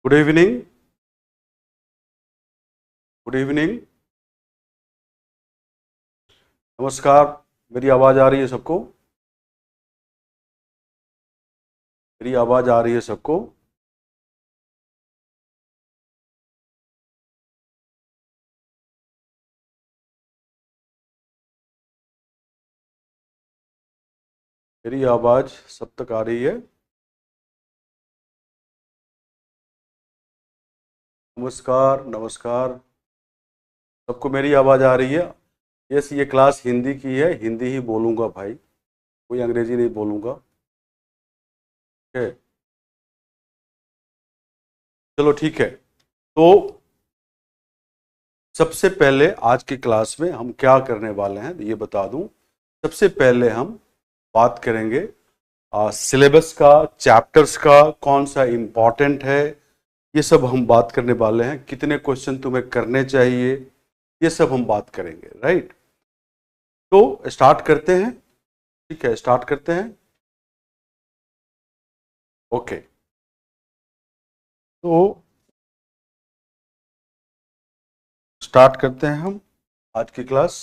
Good evening. Good evening. नमस्कार। मेरी आवाज़ आ रही है सबको? मेरी आवाज़ आ रही है सबको? मेरी आवाज़ सब तक आ रही है? नमस्कार नमस्कार। सबको मेरी आवाज़ आ रही है? यस, ये क्लास हिंदी की है, हिंदी ही बोलूँगा भाई, कोई अंग्रेजी नहीं बोलूँगा। ठीक है, चलो ठीक है। तो सबसे पहले आज की क्लास में हम क्या करने वाले हैं ये बता दूं। सबसे पहले हम बात करेंगे सिलेबस का, चैप्टर्स का, कौन सा इम्पॉर्टेंट है, ये सब हम बात करने वाले हैं। कितने क्वेश्चन तुम्हें करने चाहिए, ये सब हम बात करेंगे। राइट, तो स्टार्ट करते हैं। ठीक है, स्टार्ट करते हैं। ओके, तो स्टार्ट करते हैं हम आज की क्लास।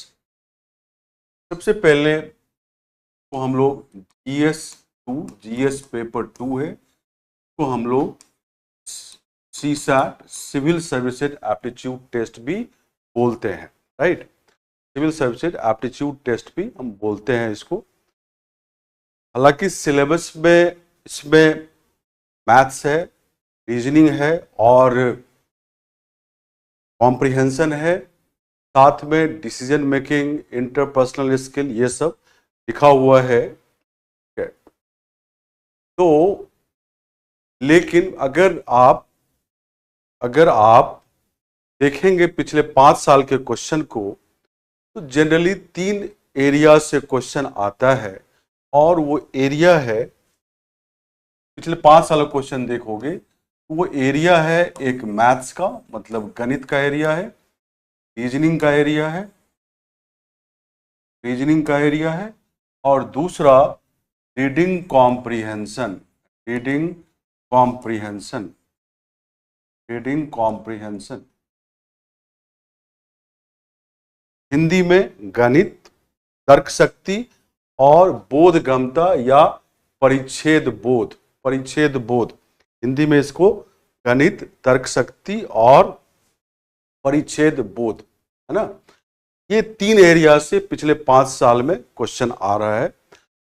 सबसे पहले तो हम लोग जीएस पेपर 2 है, तो हम लोग CSAT civil services aptitude test भी बोलते हैं। Right, civil services aptitude test भी हम बोलते हैं इसको। हालांकि सिलेबस में इसमें मैथ्स है, रीजनिंग है और कॉम्प्रिहेंशन है, साथ में डिसीजन मेकिंग, इंटरपर्सनल स्किल, ये सब लिखा हुआ है। तो लेकिन अगर आप देखेंगे पिछले 5 साल के क्वेश्चन को, तो जनरली 3 एरिया से क्वेश्चन आता है। और वो एरिया है, पिछले 5 साल का क्वेश्चन देखोगे तो वो एरिया है, एक मैथ्स का मतलब गणित का एरिया है, रीजनिंग का एरिया है, और दूसरा रीडिंग कॉम्प्रिहेंशन। हिंदी में गणित, तर्क शक्ति और बोधगम्यता या परिच्छेद बोध। हिंदी में इसको गणित, तर्क शक्ति और परिच्छेद बोध, है ना। ये 3 एरिया से पिछले 5 साल में क्वेश्चन आ रहा है।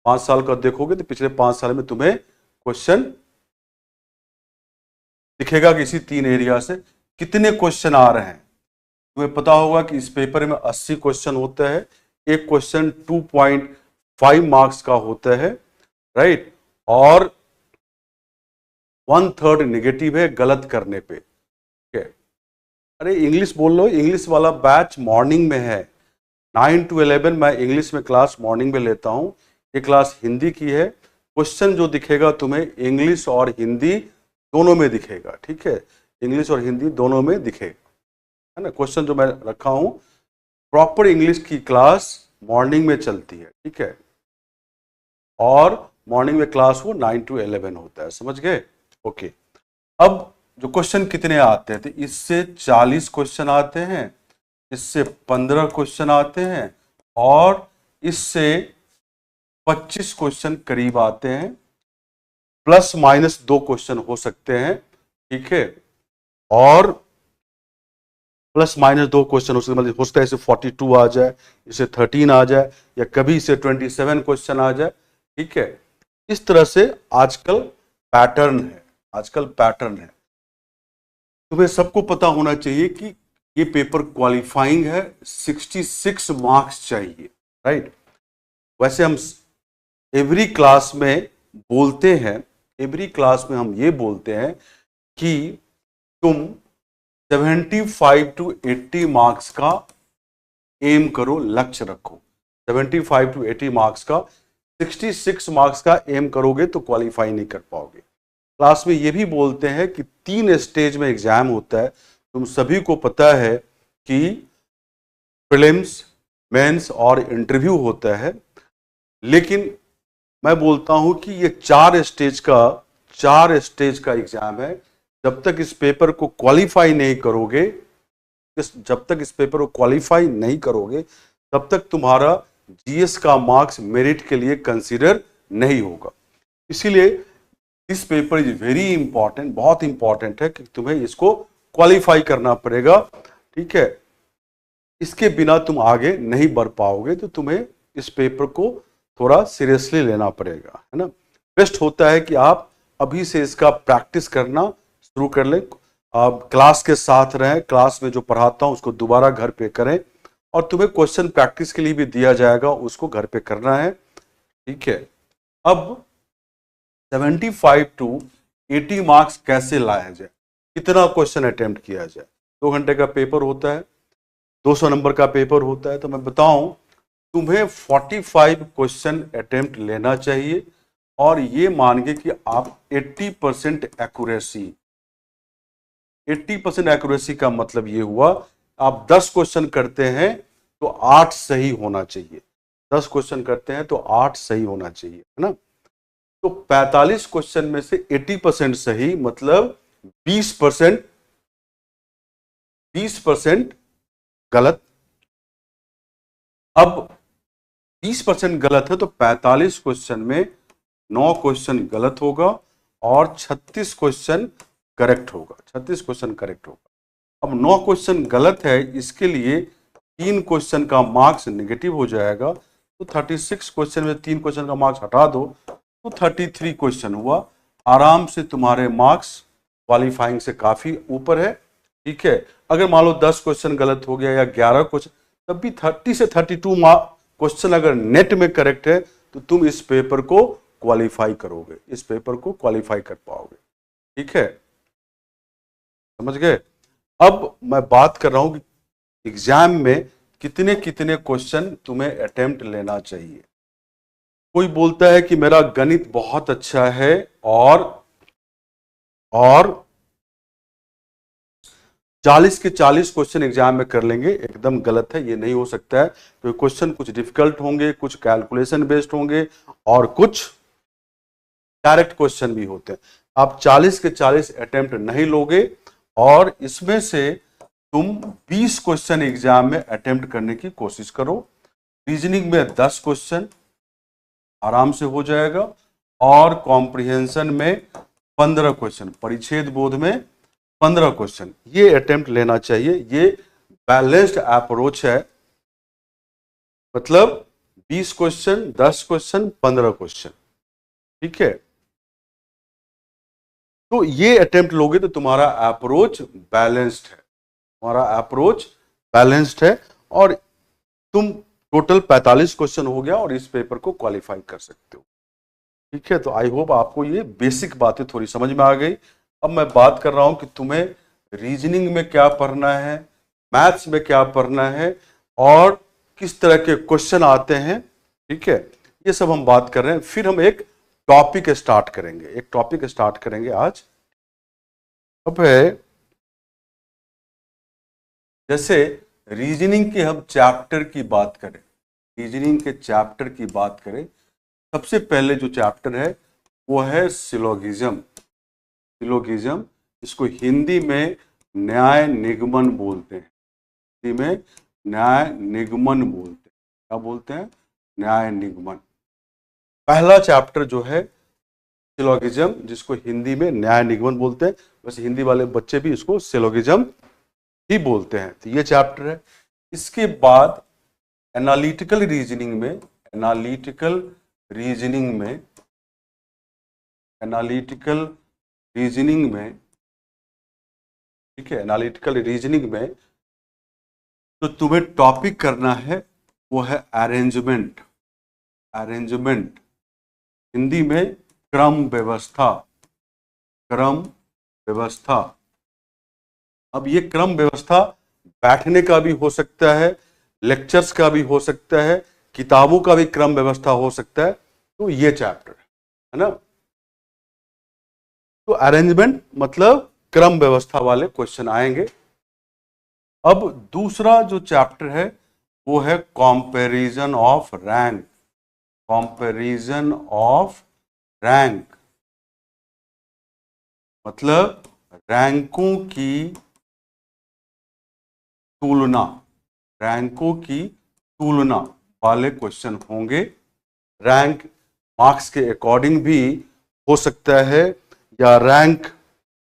5 साल का देखोगे तो पिछले 5 साल में तुम्हें क्वेश्चन दिखेगा कि इसी 3 एरिया से कितने क्वेश्चन आ रहे हैं। तुम्हें पता होगा कि इस पेपर में 80 क्वेश्चन होता है, एक क्वेश्चन 2.5 मार्क्स का होता है। राइट, और 1/3 नेगेटिव है गलत करने पे। ठीक है, अरे इंग्लिश बोल लो, इंग्लिश वाला बैच मॉर्निंग में है, 9 to 11 मैं इंग्लिश में क्लास मॉर्निंग में लेता हूं। ये क्लास हिंदी की है। क्वेश्चन जो दिखेगा तुम्हें इंग्लिश और हिंदी दोनों में दिखेगा। ठीक है, इंग्लिश और हिंदी दोनों में दिखेगा, है ना। क्वेश्चन जो मैं रखा हूं, प्रॉपर इंग्लिश की क्लास मॉर्निंग में चलती है। ठीक है, और मॉर्निंग में क्लास वो 9 to 11 होता है, समझ गए। ओके, अब जो क्वेश्चन कितने आते हैं, तो इससे 40 क्वेश्चन आते हैं, इससे 15 क्वेश्चन आते हैं, और इससे 25 क्वेश्चन करीब आते हैं। प्लस माइनस 2 क्वेश्चन हो सकते हैं। ठीक है, और प्लस माइनस 2 क्वेश्चन हो सकते, मतलब हो सकता है इसे 42 आ जाए, इसे 13 आ जाए, या कभी इसे 27 क्वेश्चन आ जाए। ठीक है, इस तरह से आजकल पैटर्न है। तुम्हें सबको पता होना चाहिए कि ये पेपर क्वालिफाइंग है, 66 मार्क्स चाहिए। राइट, वैसे हम एवरी क्लास में हम ये बोलते हैं कि तुम 75 to 80 मार्क्स का एम करो, लक्ष्य रखो। 75 to 80 मार्क्स का, 66 मार्क्स का एम करोगे तो क्वालिफाई नहीं कर पाओगे। क्लास में ये भी बोलते हैं कि 3 स्टेज में एग्जाम होता है। तुम सभी को पता है कि प्रीलिम्स, मेंस और इंटरव्यू होता है, लेकिन मैं बोलता हूं कि ये 4 स्टेज का एग्जाम है। जब तक इस पेपर को क्वालिफाई नहीं करोगे, जब तक इस पेपर को क्वालिफाई नहीं करोगे तब तक तुम्हारा जीएस का मार्क्स मेरिट के लिए कंसीडर नहीं होगा। इसीलिए this paper is very important, बहुत इंपॉर्टेंट है कि तुम्हें इसको क्वालिफाई करना पड़ेगा, ठीक है। इसके बिना तुम आगे नहीं बढ़ पाओगे, तो तुम्हें इस पेपर को थोड़ा सीरियसली लेना पड़ेगा, है ना। बेस्ट होता है कि आप अभी से इसका प्रैक्टिस करना शुरू कर लें। आप क्लास के साथ रहें, क्लास में जो पढ़ाता हूं उसको दोबारा घर पे करें, और तुम्हें क्वेश्चन प्रैक्टिस के लिए भी दिया जाएगा, उसको घर पे करना है, ठीक है। अब 75 टू 80 मार्क्स कैसे लाया जाए, कितना क्वेश्चन अटेम्प्ट किया जाए। 2 घंटे का पेपर होता है, 200 नंबर का पेपर होता है, तो मैं बताऊं तुम्हें 45 क्वेश्चन अटेम्प्ट लेना चाहिए, और ये मान के कि आप 80% एक्यूरेसी, 80% एक्यूरेसी का मतलब ये हुआ आप 10 क्वेश्चन करते हैं तो 8 सही होना चाहिए, 10 क्वेश्चन करते हैं तो 8 सही होना चाहिए, है ना। तो 45 क्वेश्चन में से 80% सही मतलब 20% गलत। अब 20% गलत है तो 45 क्वेश्चन में 9 क्वेश्चन गलत होगा और 36 क्वेश्चन करेक्ट होगा, 36 क्वेश्चन करेक्ट होगा। अब 9 क्वेश्चन गलत है, इसके लिए 3 क्वेश्चन का मार्क्स नेगेटिव हो जाएगा, तो 36 क्वेश्चन में 3 क्वेश्चन का मार्क्स हटा दो तो 33 क्वेश्चन हुआ। आराम से तुम्हारे मार्क्स क्वालिफाइंग से काफी ऊपर है, ठीक है। अगर मान लो 10 क्वेश्चन गलत हो गया या 11 क्वेश्चन, तब भी 30 से 32 क्वेश्चन अगर नेट में करेक्ट है तो तुम इस पेपर को क्वालिफाई करोगे, इस पेपर को क्वालिफाई कर पाओगे, ठीक है, समझ गए। अब मैं बात कर रहा हूं कि एग्जाम में कितने कितने क्वेश्चन तुम्हें अटेम्प्ट लेना चाहिए। कोई बोलता है कि मेरा गणित बहुत अच्छा है और 40 के 40 क्वेश्चन एग्जाम में कर लेंगे, एकदम गलत है, ये नहीं हो सकता है। तो क्वेश्चन कुछ डिफिकल्ट होंगे, कुछ कैलकुलेशन बेस्ड होंगे और कुछ डायरेक्ट क्वेश्चन भी होते हैं। आप 40 के 40 अटेम्प्ट नहीं लोगे और इसमें से तुम 20 क्वेश्चन एग्जाम में अटेम्प्ट करने की कोशिश करो। रीजनिंग में 10 क्वेश्चन आराम से हो जाएगा और कॉम्प्रिहेंशन में 15 क्वेश्चन, परिच्छेद बोध में 15 क्वेश्चन, ये अटेम्प्ट लेना चाहिए। ये बैलेंस्ड अप्रोच है, मतलब 20 क्वेश्चन, 10 क्वेश्चन, 15 क्वेश्चन, ठीक है। तो ये अटेम्प्ट लोगे तो तुम्हारा अप्रोच बैलेंस्ड है, तुम्हारा अप्रोच बैलेंस्ड है और तुम टोटल 45 क्वेश्चन हो गया और इस पेपर को क्वालिफाई कर सकते हो, ठीक है। तो आई होप आपको ये बेसिक बातें थोड़ी समझ में आ गई। अब मैं बात कर रहा हूं कि तुम्हें रीजनिंग में क्या पढ़ना है, मैथ्स में क्या पढ़ना है और किस तरह के क्वेश्चन आते हैं, ठीक है, ये सब हम बात कर रहे हैं। फिर हम एक टॉपिक स्टार्ट करेंगे, एक टॉपिक स्टार्ट करेंगे आज। अब है जैसे रीजनिंग के हम चैप्टर की बात करें, रीजनिंग के चैप्टर की बात करें, सबसे पहले जो चैप्टर है वो है सिलोगिज्म। सिलोगिज्म, इसको हिंदी में न्याय निगमन बोलते हैं, हिंदी में न्याय निगमन बोलते हैं। क्या बोलते हैं? न्याय निगमन। पहला चैप्टर जो है सिलोगिज्म, जिसको हिंदी में न्याय निगमन बोलते हैं, वैसे हिंदी वाले बच्चे भी इसको सिलोगिज्म ही बोलते हैं। तो ये चैप्टर है। इसके बाद एनालिटिकल रीजनिंग में, एनालिटिकल रीजनिंग में, एनालिटिकल रीजनिंग में, ठीक है, एनालिटिकल रीजनिंग में तो तुम्हें टॉपिक करना है वो है अरेंजमेंट। अरेंजमेंट, हिंदी में क्रम व्यवस्था, क्रम व्यवस्था। अब ये क्रम व्यवस्था बैठने का भी हो सकता है, लेक्चर्स का भी हो सकता है, किताबों का भी क्रम व्यवस्था हो सकता है। तो ये चैप्टर है ना। तो अरेंजमेंट मतलब क्रम व्यवस्था वाले क्वेश्चन आएंगे। अब दूसरा जो चैप्टर है वो है comparison of rank. Comparison of rank मतलब रैंकों की तुलना, रैंकों की तुलना वाले क्वेश्चन होंगे। रैंक मार्क्स के अकॉर्डिंग भी हो सकता है, या रैंक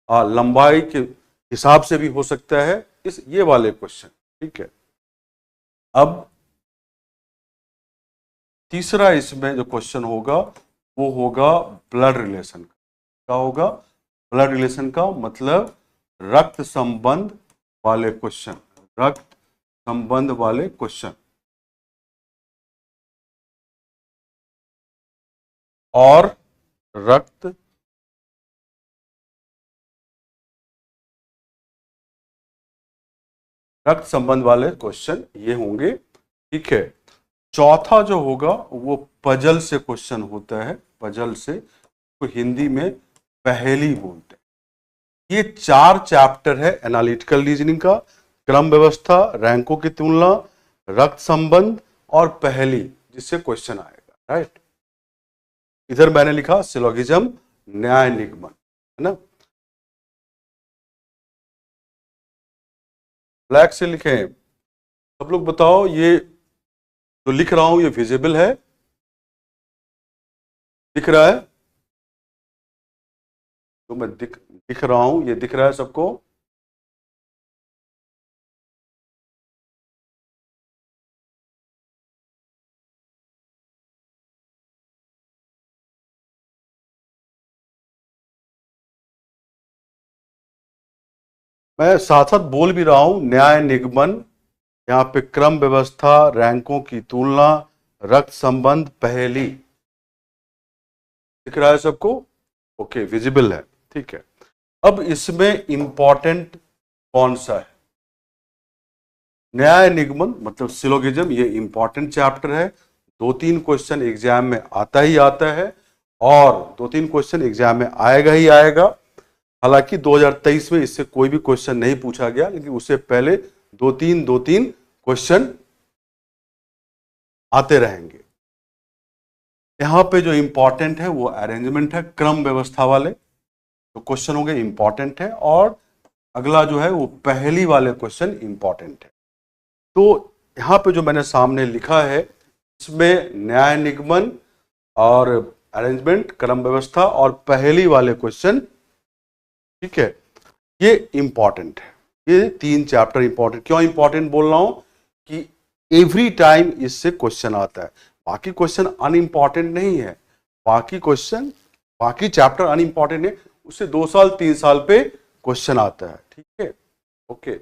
लंबाई के हिसाब से भी हो सकता है, ये वाले क्वेश्चन। ठीक है, अब तीसरा इसमें जो क्वेश्चन होगा वो होगा ब्लड रिलेशन का। क्या होगा? ब्लड रिलेशन का मतलब रक्त संबंध वाले क्वेश्चन, रक्त संबंध वाले क्वेश्चन। और रक्त संबंध वाले क्वेश्चन ये होंगे। ठीक है, चौथा जो होगा वो पजल से क्वेश्चन होता है, पजल से, तो हिंदी में पहेली बोलते हैं। ये 4 चैप्टर है एनालिटिकल रीजनिंग का, क्रम व्यवस्था, रैंकों की तुलना, रक्त संबंध और पहेली, जिससे क्वेश्चन आएगा। राइट, इधर मैंने लिखा सिलोगिज्म, न्याय निगमन, है ना, ब्लैक से लिखे। सब लोग बताओ, ये जो लिख रहा हूं ये विजिबल है, दिख रहा है? तो मैं दिख रहा हूं, ये दिख रहा है सबको? मैं साथ साथ बोल भी रहा हूं, न्याय निगमन, यहाँ पे क्रम व्यवस्था, रैंकों की तुलना, रक्त संबंध, पहेली। दिख रहा है सबको? ओके, विजिबल है। ठीक है, अब इसमें इंपॉर्टेंट कौन सा है? न्याय निगमन मतलब सिलोगिज्म, ये इंपॉर्टेंट चैप्टर है। 2-3 क्वेश्चन एग्जाम में आता ही आता है, और 2-3 क्वेश्चन एग्जाम में आएगा ही आएगा। हालांकि 2023 में इससे कोई भी क्वेश्चन नहीं पूछा गया, लेकिन उससे पहले 2-3 क्वेश्चन आते रहेंगे। यहां पे जो इंपॉर्टेंट है वो अरेंजमेंट है, क्रम व्यवस्था वाले जो क्वेश्चन होंगे इंपॉर्टेंट है, और अगला जो है वो पहेली वाले क्वेश्चन इंपॉर्टेंट है। तो यहां पे जो मैंने सामने लिखा है, इसमें न्याय निगमन और अरेंजमेंट, क्रम व्यवस्था और पहेली वाले क्वेश्चन, ठीक है, ये इंपॉर्टेंट है। ये 3 चैप्टर इंपॉर्टेंट, क्यों इंपॉर्टेंट बोल रहा हूं कि एवरी टाइम इससे क्वेश्चन आता है। बाकी क्वेश्चन अनइंपॉर्टेंट नहीं है, बाकी चैप्टर अनइंपॉर्टेंट है, उससे 2 साल 3 साल पे क्वेश्चन आता है। ठीक है, ओके।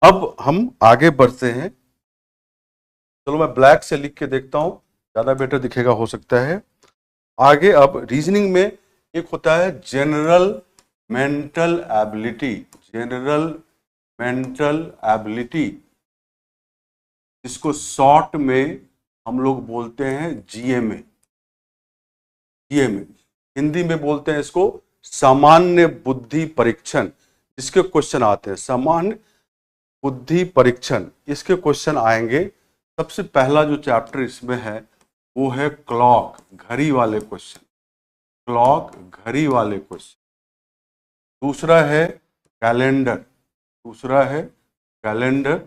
अब हम आगे बढ़ते हैं। चलो मैं ब्लैक से लिख के देखता हूं, ज्यादा बेटर दिखेगा हो सकता है। आगे अब रीजनिंग में एक होता है general mental ability, general mental ability, जिसको शॉर्ट में हम लोग बोलते हैं जीएमए। जीएमए हिंदी में बोलते हैं इसको सामान्य बुद्धि परीक्षण, इसके क्वेश्चन आते हैं। सामान्य बुद्धि परीक्षण, इसके क्वेश्चन आएंगे। सबसे पहला जो चैप्टर इसमें है वो है क्लॉक, घड़ी वाले क्वेश्चन, क्लॉक घड़ी वाले क्वेश्चन। दूसरा है कैलेंडर, दूसरा है कैलेंडर,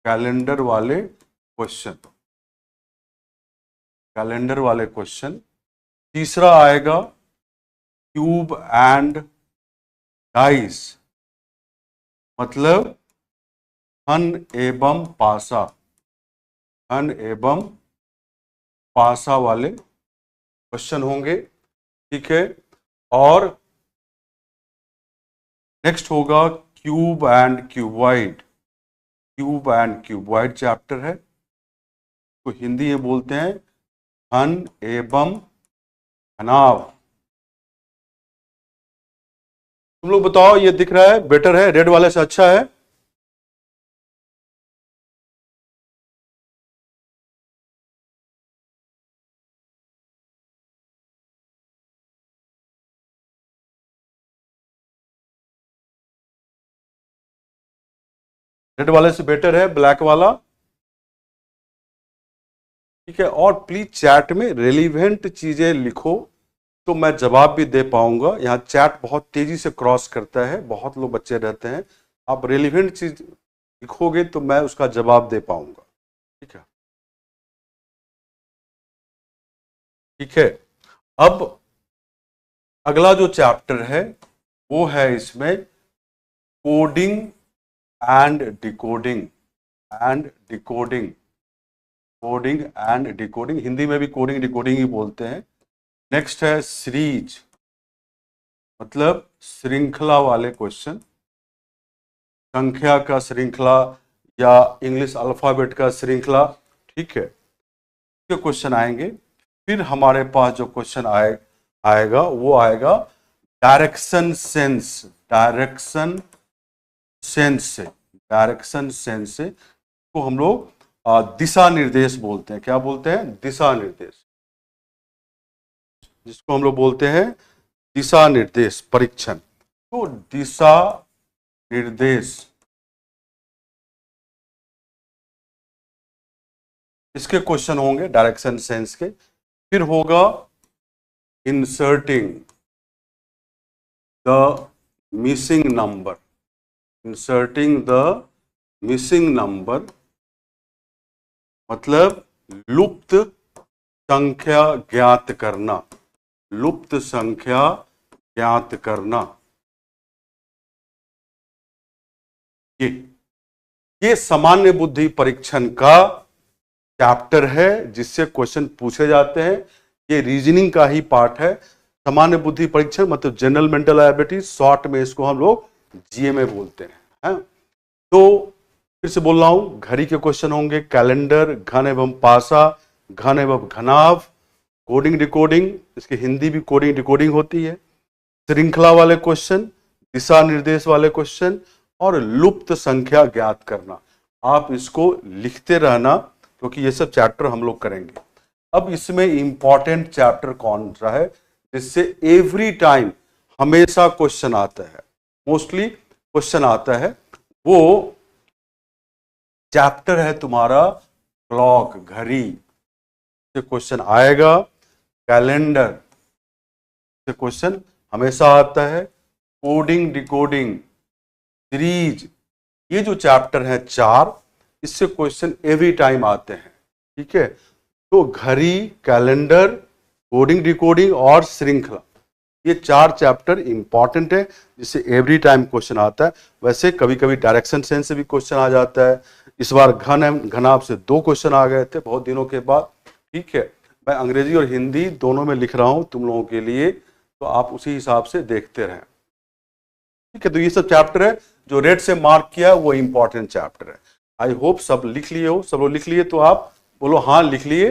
कैलेंडर वाले क्वेश्चन, कैलेंडर वाले क्वेश्चन। तीसरा आएगा क्यूब एंड डाइस, मतलब धन एवं पासा, धन एवं पासा वाले क्वेश्चन होंगे। ठीक है, और नेक्स्ट होगा cube and cuboid, cube and cuboid chapter है, तो हिंदी में बोलते हैं धन एवं घनाभ। तुम लोग बताओ, ये दिख रहा है, बेटर है, रेड वाले से अच्छा है? रेड वाले से बेटर है ब्लैक वाला? ठीक है, और प्लीज चैट में रेलिवेंट चीजें लिखो, तो मैं जवाब भी दे पाऊंगा। यहाँ चैट बहुत तेजी से क्रॉस करता है, बहुत लोग बच्चे रहते हैं, आप रेलिवेंट चीज लिखोगे तो मैं उसका जवाब दे पाऊंगा। ठीक है, ठीक है। अब अगला जो चैप्टर है वो है इसमें coding and decoding, and decoding, coding and decoding, Hindi में भी कोडिंग डिकोडिंग ही बोलते हैं। नेक्स्ट है सीरीज, मतलब श्रृंखला वाले क्वेश्चन, संख्या का श्रृंखला या इंग्लिश अल्फाबेट का श्रृंखला। ठीक है, ये क्वेश्चन आएंगे। फिर हमारे पास जो क्वेश्चन आएगा वो आएगा डायरेक्शन सेंस, डायरेक्शन सेंस से, डायरेक्शन सेंस से को हम लोग दिशा निर्देश बोलते हैं। क्या बोलते हैं? दिशा निर्देश, जिसको हम लोग बोलते हैं दिशा निर्देश परीक्षण। तो दिशा निर्देश, इसके क्वेश्चन होंगे डायरेक्शन सेंस के। फिर होगा inserting the missing number, inserting the missing number मतलब लुप्त संख्या ज्ञात करना, लुप्त संख्या ज्ञात करना। ये सामान्य बुद्धि परीक्षण का चैप्टर है जिससे क्वेश्चन पूछे जाते हैं। ये रीजनिंग का ही पार्ट है। सामान्य बुद्धि परीक्षण मतलब जनरल मेंटल एबिलिटी, शॉर्ट में इसको हम लोग जीए में बोलते हैं। तो फिर से बोल रहा हूं, घड़ी के क्वेश्चन होंगे, कैलेंडर, घन एवं पासा, घन एवं घनाभ, कोडिंग डिकोडिंग, इसकी हिंदी भी कोडिंग डिकोडिंग होती है, श्रृंखला वाले क्वेश्चन, दिशा निर्देश वाले क्वेश्चन और लुप्त संख्या ज्ञात करना। आप इसको लिखते रहना क्योंकि ये सब चैप्टर हम लोग करेंगे। अब इसमें इंपॉर्टेंट चैप्टर कौन सा है जिससे एवरी टाइम हमेशा क्वेश्चन आता है, मोस्टली क्वेश्चन आता है, वो चैप्टर है तुम्हारा क्लॉक, घड़ी से क्वेश्चन आएगा। कैलेंडर से क्वेश्चन हमेशा आता है। कोडिंग डिकोडिंग, सीरीज, ये जो चैप्टर है 4, इससे क्वेश्चन एवरी टाइम आते हैं। ठीक है, तो घड़ी, कैलेंडर, कोडिंग डिकोडिंग और श्रृंखला, ये 4 चैप्टर इंपॉर्टेंट है जिससे एवरी टाइम क्वेश्चन आता है। वैसे कभी कभी डायरेक्शन सेंस से भी क्वेश्चन आ जाता है। इस बार घनाभ से 2 क्वेश्चन आ गए थे बहुत दिनों के बाद। ठीक है, मैं अंग्रेजी और हिंदी दोनों में लिख रहा हूं तुम लोगों के लिए, तो आप उसी हिसाब से देखते रहें। ठीक है, तो ये सब चैप्टर है जो रेड से मार्क किया वो इंपॉर्टेंट चैप्टर है। आई होप सब लिख लिए हो। सब लोग लिख लिए तो आप बोलो हाँ लिख लिए।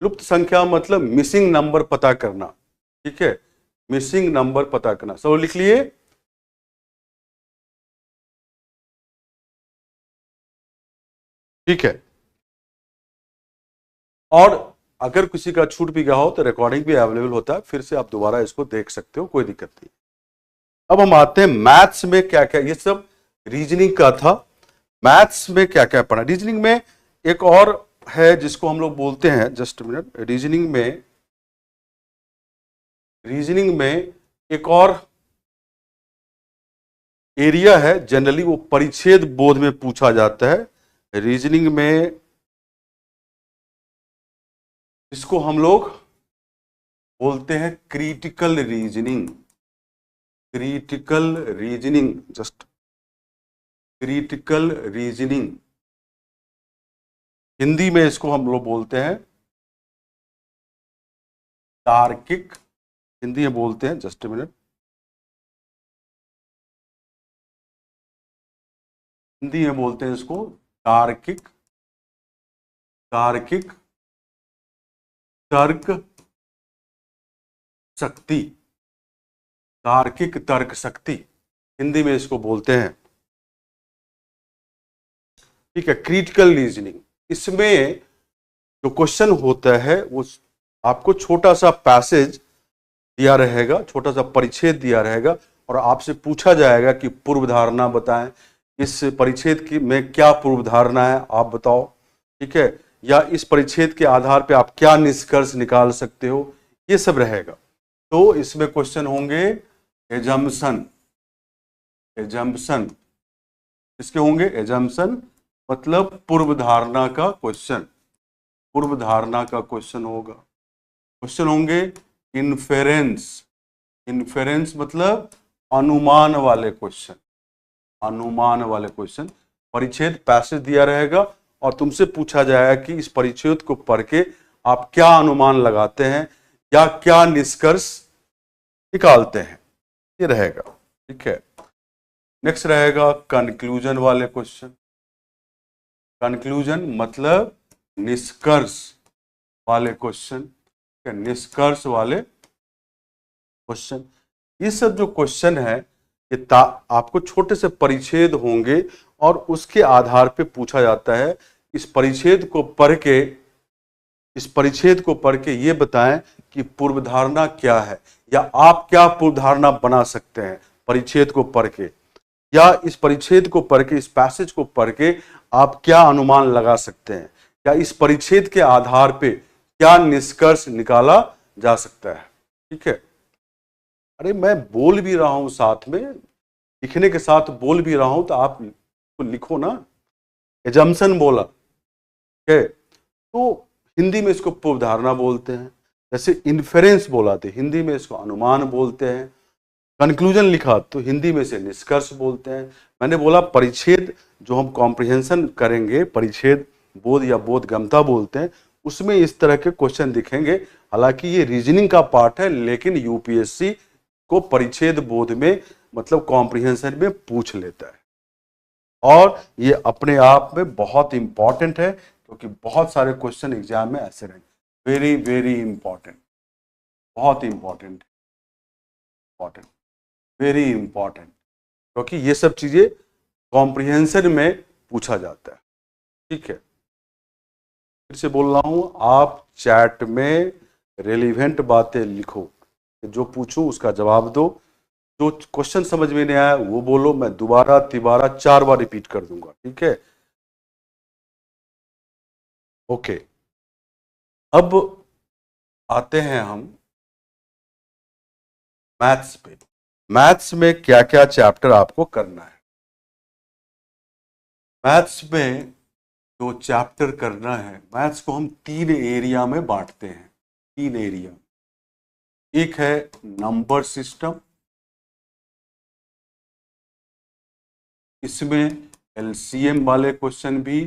लुप्त संख्या मतलब मिसिंग नंबर पता करना। ठीक है, मिसिंग नंबर पता करना। सब लिख लिए? ठीक है, और अगर किसी का छूट भी गया हो तो रिकॉर्डिंग भी अवेलेबल होता है, फिर से आप दोबारा इसको देख सकते हो, कोई दिक्कत नहीं। अब हम आते हैं मैथ्स में क्या क्या, ये सब रीजनिंग का था। मैथ्स में क्या क्या पढ़ा? रीजनिंग में एक और है जिसको हम लोग बोलते हैं, जस्ट मिनट, रीजनिंग में एक और एरिया है, जनरली वो परिच्छेद बोध में पूछा जाता है। रीजनिंग में इसको हम लोग बोलते हैं critical reasoning, critical reasoning, just critical reasoning. Hindi में इसको हम लोग बोलते हैं तार्किक, हिंदी में बोलते हैं, जस्ट मिनट, हिंदी में बोलते हैं इसको तार्किक, तार्किक तर्क शक्ति, तार्किक तर्क शक्ति हिंदी में इसको बोलते हैं। ठीक है, क्रिटिकल रीजनिंग, इसमें जो क्वेश्चन होता है वो आपको छोटा सा पैसेज दिया रहेगा, छोटा सा परिच्छेद दिया रहेगा और आपसे पूछा जाएगा कि पूर्व धारणा बताएं इस परिच्छेद की में क्या पूर्व धारणा है आप बताओ, ठीक है, या इस परिच्छेद के आधार पे आप क्या निष्कर्ष निकाल सकते हो, ये सब रहेगा। तो इसमें क्वेश्चन होंगे एजम्पशन, एजम्पशन इसके होंगे एजम्पशन मतलब पूर्व धारणा का क्वेश्चन, पूर्व धारणा का क्वेश्चन होगा। क्वेश्चन होंगे इन्फेरेंस, इन्फेरेंस मतलब अनुमान वाले क्वेश्चन, अनुमान वाले क्वेश्चन। परिच्छेद पैसेज दिया रहेगा और तुमसे पूछा जाएगा कि इस परिच्छेद को पढ़ के आप क्या अनुमान लगाते हैं या क्या निष्कर्ष निकालते हैं, ये रहेगा, ठीक है। नेक्स्ट रहेगा कंक्लूजन वाले क्वेश्चन। कंक्लूजन मतलब निष्कर्ष वाले क्वेश्चन, निष्कर्ष वाले क्वेश्चन। ये सब जो क्वेश्चन है ये आपको छोटे से परिच्छेद होंगे और उसके आधार पे पूछा जाता है। इस परिच्छेद को पढ़ के, इस परिच्छेद को पढ़ के ये बताएं कि पूर्व धारणा क्या है, या आप क्या पूर्व धारणा बना सकते हैं परिच्छेद को पढ़ के, या इस परिच्छेद को पढ़ के, इस पैसेज को पढ़ के आप क्या अनुमान लगा सकते हैं, या इस परिच्छेद के आधार पे क्या निष्कर्ष निकाला जा सकता है, ठीक है। अरे मैं बोल भी रहा हूं, साथ में लिखने के साथ बोल भी रहा हूं, तो आप तो लिखो ना। एजम्पशन बोला, ठीक है, तो हिंदी में इसको पूर्व धारणा बोलते हैं। जैसे इन्फेरेंस बोला तो हिंदी में इसको अनुमान बोलते हैं। कंक्लूजन लिखा तो हिंदी में से निष्कर्ष बोलते हैं। मैंने बोला परिच्छेद जो हम कॉम्प्रिहेंशन करेंगे, परिच्छेद बोध या बोधगम्यता बोलते हैं, उसमें इस तरह के क्वेश्चन दिखेंगे। हालांकि ये रीजनिंग का पार्ट है, लेकिन यूपीएससी को परिच्छेद बोध में मतलब कॉम्प्रिहेंशन में पूछ लेता है, और ये अपने आप में बहुत इंपॉर्टेंट है, क्योंकि बहुत सारे क्वेश्चन एग्जाम में ऐसे रहेंगे। वेरी वेरी इंपॉर्टेंट, बहुत इंपॉर्टेंट, इंपॉर्टेंट, वेरी इंपॉर्टेंट, क्योंकि ये सब चीजें कॉम्प्रिहेंशन में पूछा जाता है, ठीक है। फिर से बोल रहा हूं, आप चैट में रेलिवेंट बातें लिखो, जो पूछूं उसका जवाब दो। जो क्वेश्चन समझ में नहीं आया वो बोलो, मैं दोबारा तिबारा 4 बार रिपीट कर दूंगा, ठीक है। ओके, अब आते हैं हम मैथ्स पे। मैथ्स में क्या क्या चैप्टर आपको करना है। मैथ्स में जो चैप्टर करना है, मैथ्स को हम 3 एरिया में बांटते हैं, 3 एरिया। एक है नंबर सिस्टम, इसमें एलसीएम वाले क्वेश्चन भी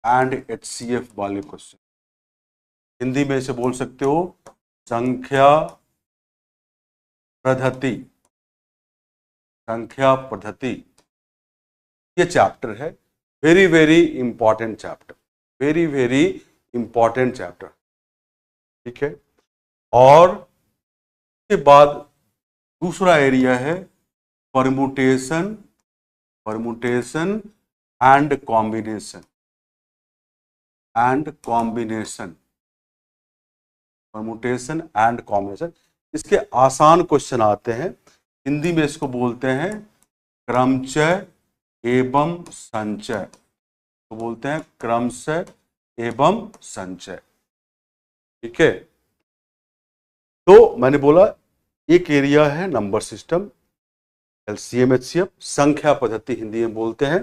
एंड एचसीएफ वाले क्वेश्चन। हिंदी में इसे बोल सकते हो संख्या पद्धति, संख्या पद्धति, ये चैप्टर है। Very very important chapter, very very important chapter, ठीक है। और के बाद दूसरा एरिया है permutation, permutation and combination, and combination, permutation and combination. इसके आसान क्वेश्चन आते हैं। हिंदी में इसको बोलते हैं क्रमचय एवं संचय, तो बोलते हैं क्रमचय एवं संचय, ठीक है। तो मैंने बोला एक एरिया है नंबर सिस्टम, एलसीएम एचसीएफ, संख्या पद्धति हिंदी में बोलते हैं।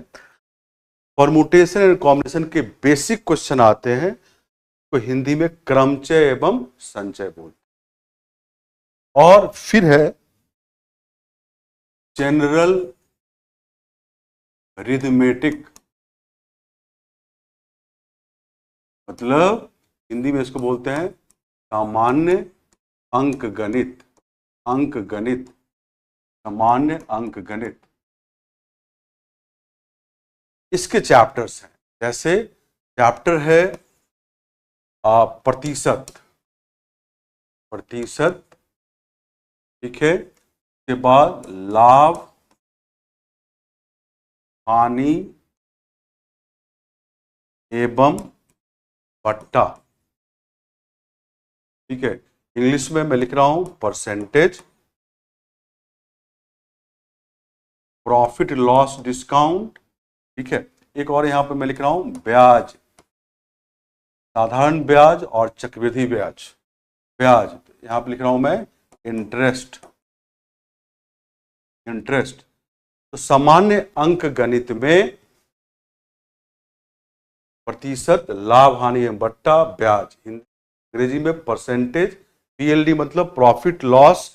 परमुटेशन एंड कॉम्बिनेशन के बेसिक क्वेश्चन आते हैं, तो हिंदी में क्रमचय एवं संचय बोलते हैं। और फिर है जनरल रिथमेटिक, मतलब हिंदी में इसको बोलते हैं सामान्य अंक गणित, अंक गणित, सामान्य अंक गणित। इसके चैप्टर्स हैं, जैसे चैप्टर है प्रतिशत, प्रतिशत, ठीक है। के बाद लाभ हानि एवं बट्टा, ठीक है। इंग्लिश में मैं लिख रहा हूं परसेंटेज, प्रॉफिट लॉस डिस्काउंट ठीक है। एक और यहां पे मैं लिख रहा हूं ब्याज, साधारण ब्याज और चक्रवृद्धि ब्याज। ब्याज यहां पे लिख रहा हूं मैं इंटरेस्ट, इंटरेस्ट। तो सामान्य अंक गणित में प्रतिशत, लाभ हानि एवं बट्टा, ब्याज, अंग्रेजी में परसेंटेज, पीएलडी मतलब profit loss,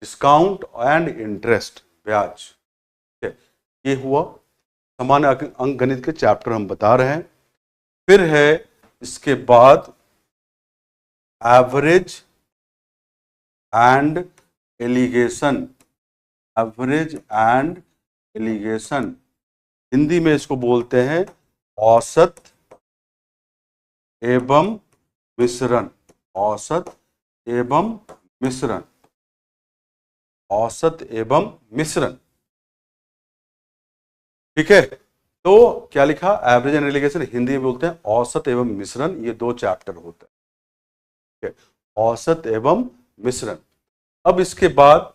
discount and interest, ब्याज। ठीक है, ये हुआ सामान्य अंक गणित के चैप्टर हम बता रहे हैं। फिर है इसके बाद average and allegation, average and allegation, Hindi में इसको बोलते हैं औसत एवं मिश्रण, औसत एवं मिश्रण, औसत एवं मिश्रण। ठीक है, तो क्या लिखा, एवरेज एंड एलिगेशन, हिंदी में बोलते हैं औसत एवं मिश्रण। ये 2 चैप्टर होते हैं, ठीक है, औसत एवं मिश्रण। अब इसके बाद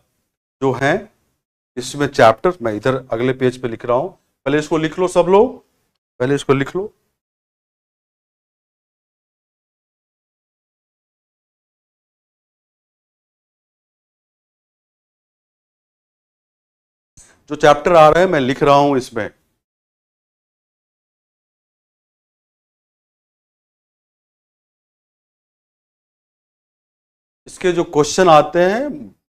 जो है इसमें चैप्टर मैं इधर अगले पेज पे लिख रहा हूं, पहले इसको लिख लो सब लोग, पहले इसको लिख लो। जो चैप्टर आ रहे हैं मैं लिख रहा हूं इसमें, इसके जो क्वेश्चन आते हैं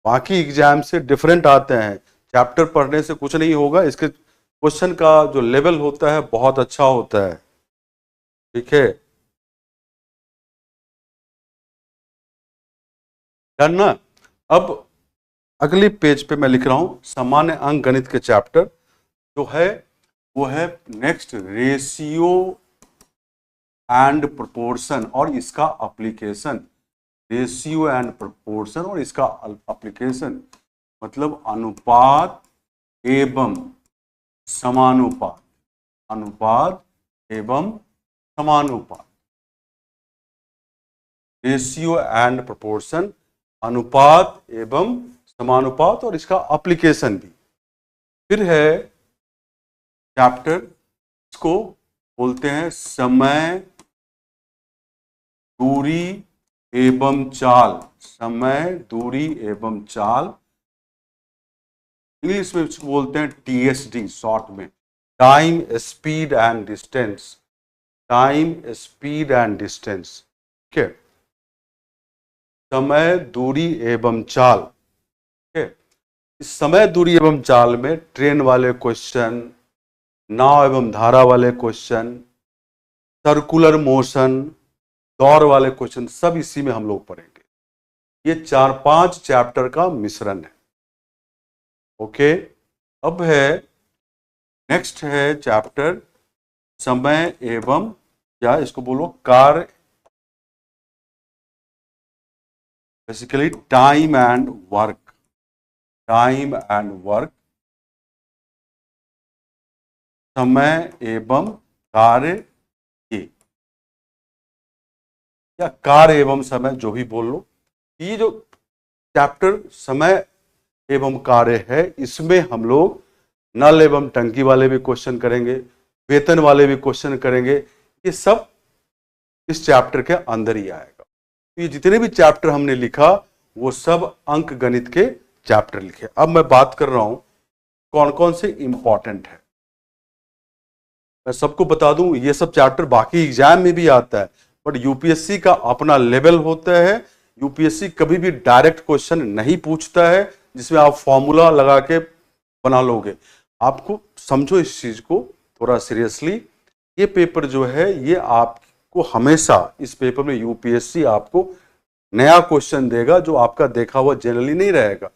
बाकी एग्जाम से डिफरेंट आते हैं। चैप्टर पढ़ने से कुछ नहीं होगा, इसके क्वेश्चन का जो लेवल होता है बहुत अच्छा होता है। ठीक है, डन ना। अब अगली पेज पे मैं लिख रहा हूं सामान्य अंक गणित के चैप्टर जो है वो है नेक्स्ट रेशियो एंड प्रोपोर्शन और इसका एप्लीकेशन। रेशियो एंड प्रोपोर्शन और इसका एप्लीकेशन मतलब अनुपात एवं समानुपात, अनुपात एवं समानुपात, रेशियो एंड प्रोपोर्शन, अनुपात एवं समानुपात और इसका एप्लीकेशन भी। फिर है चैप्टर, इसको बोलते हैं समय, दूरी एवं चाल, समय, दूरी एवं चाल, इंग्लिश में इसको बोलते हैं टीएसडी शॉर्ट में, time speed and distance, time speed and distance. ठीक है, समय, दूरी एवं चाल। ठीक है, इस समय, दूरी एवं चाल में ट्रेन वाले क्वेश्चन, नाव एवं धारा वाले क्वेश्चन, सर्कुलर मोशन, दौड़ वाले क्वेश्चन, सब इसी में हम लोग पढ़ेंगे। ये 4-5 चैप्टर का मिश्रण है। ओके, अब है नेक्स्ट है चैप्टर समय एवं, या इसको बोलो कार्य, basically time and work, time and work, समय एवं कार्य की, या कार्य एवं समय, जो भी बोल लो। ये जो चैप्टर समय एवं कार्य है इसमें हम लोग नल एवं टंकी वाले भी क्वेश्चन करेंगे, वेतन वाले भी क्वेश्चन करेंगे, ये सब इस चैप्टर के अंदर ही आएगा। तो ये जितने भी चैप्टर हमने लिखा वो सब अंक गणित के चैप्टर लिखे। अब मैं बात कर रहा हूं कौन कौन से इंपॉर्टेंट है। मैं सबको बता दूं ये सब चैप्टर बाकी एग्जाम में भी आता है, बट यूपीएससी का अपना लेवल होता है। यूपीएससी कभी भी डायरेक्ट क्वेश्चन नहीं पूछता है जिसमें आप फॉर्मूला लगा के बना लोगे। आपको समझो इस चीज को थोड़ा सीरियसली। ये पेपर जो है ये आपको हमेशा, इस पेपर में यूपीएससी आपको नया क्वेश्चन देगा जो आपका देखा हुआ जनरली नहीं रहेगा।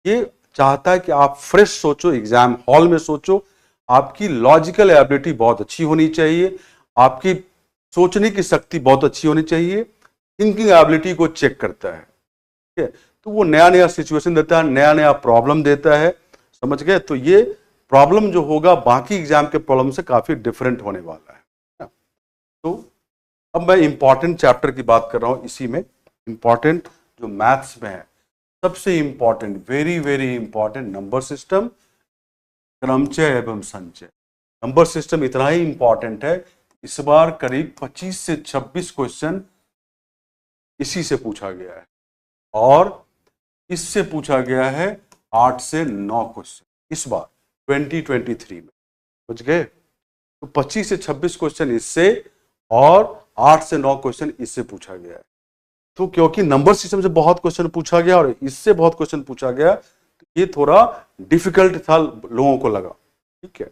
ये चाहता है कि आप फ्रेश सोचो, एग्जाम हॉल में सोचो। आपकी लॉजिकल एबिलिटी बहुत अच्छी होनी चाहिए, आपकी सोचने की शक्ति बहुत अच्छी होनी चाहिए। थिंकिंग एबिलिटी को चेक करता है, ठीक है। तो वो नया नया सिचुएशन देता है, नया नया प्रॉब्लम देता है, समझ गए। तो ये प्रॉब्लम जो होगा बाकी एग्जाम के प्रॉब्लम से काफी डिफरेंट होने वाला है। तो अब मैं इंपॉर्टेंट चैप्टर की बात कर रहा हूं। इसी में इंपॉर्टेंट जो मैथ्स में है सबसे important, very very important, number system, क्रमचय एवं संचय। नंबर सिस्टम इतना ही इंपॉर्टेंट है, इस बार करीब 25 से 26 क्वेश्चन इसी से पूछा गया है और इससे पूछा गया है 8 से 9 क्वेश्चन इस बार 2023 में, समझ गए। तो 25 से 26 क्वेश्चन इससे और 8 से 9 क्वेश्चन इससे पूछा गया है। तो क्योंकि नंबर सिस्टम से बहुत क्वेश्चन पूछा गया और इससे बहुत क्वेश्चन पूछा गया, तो ये थोड़ा डिफिकल्ट था लोगों को लगा, ठीक है।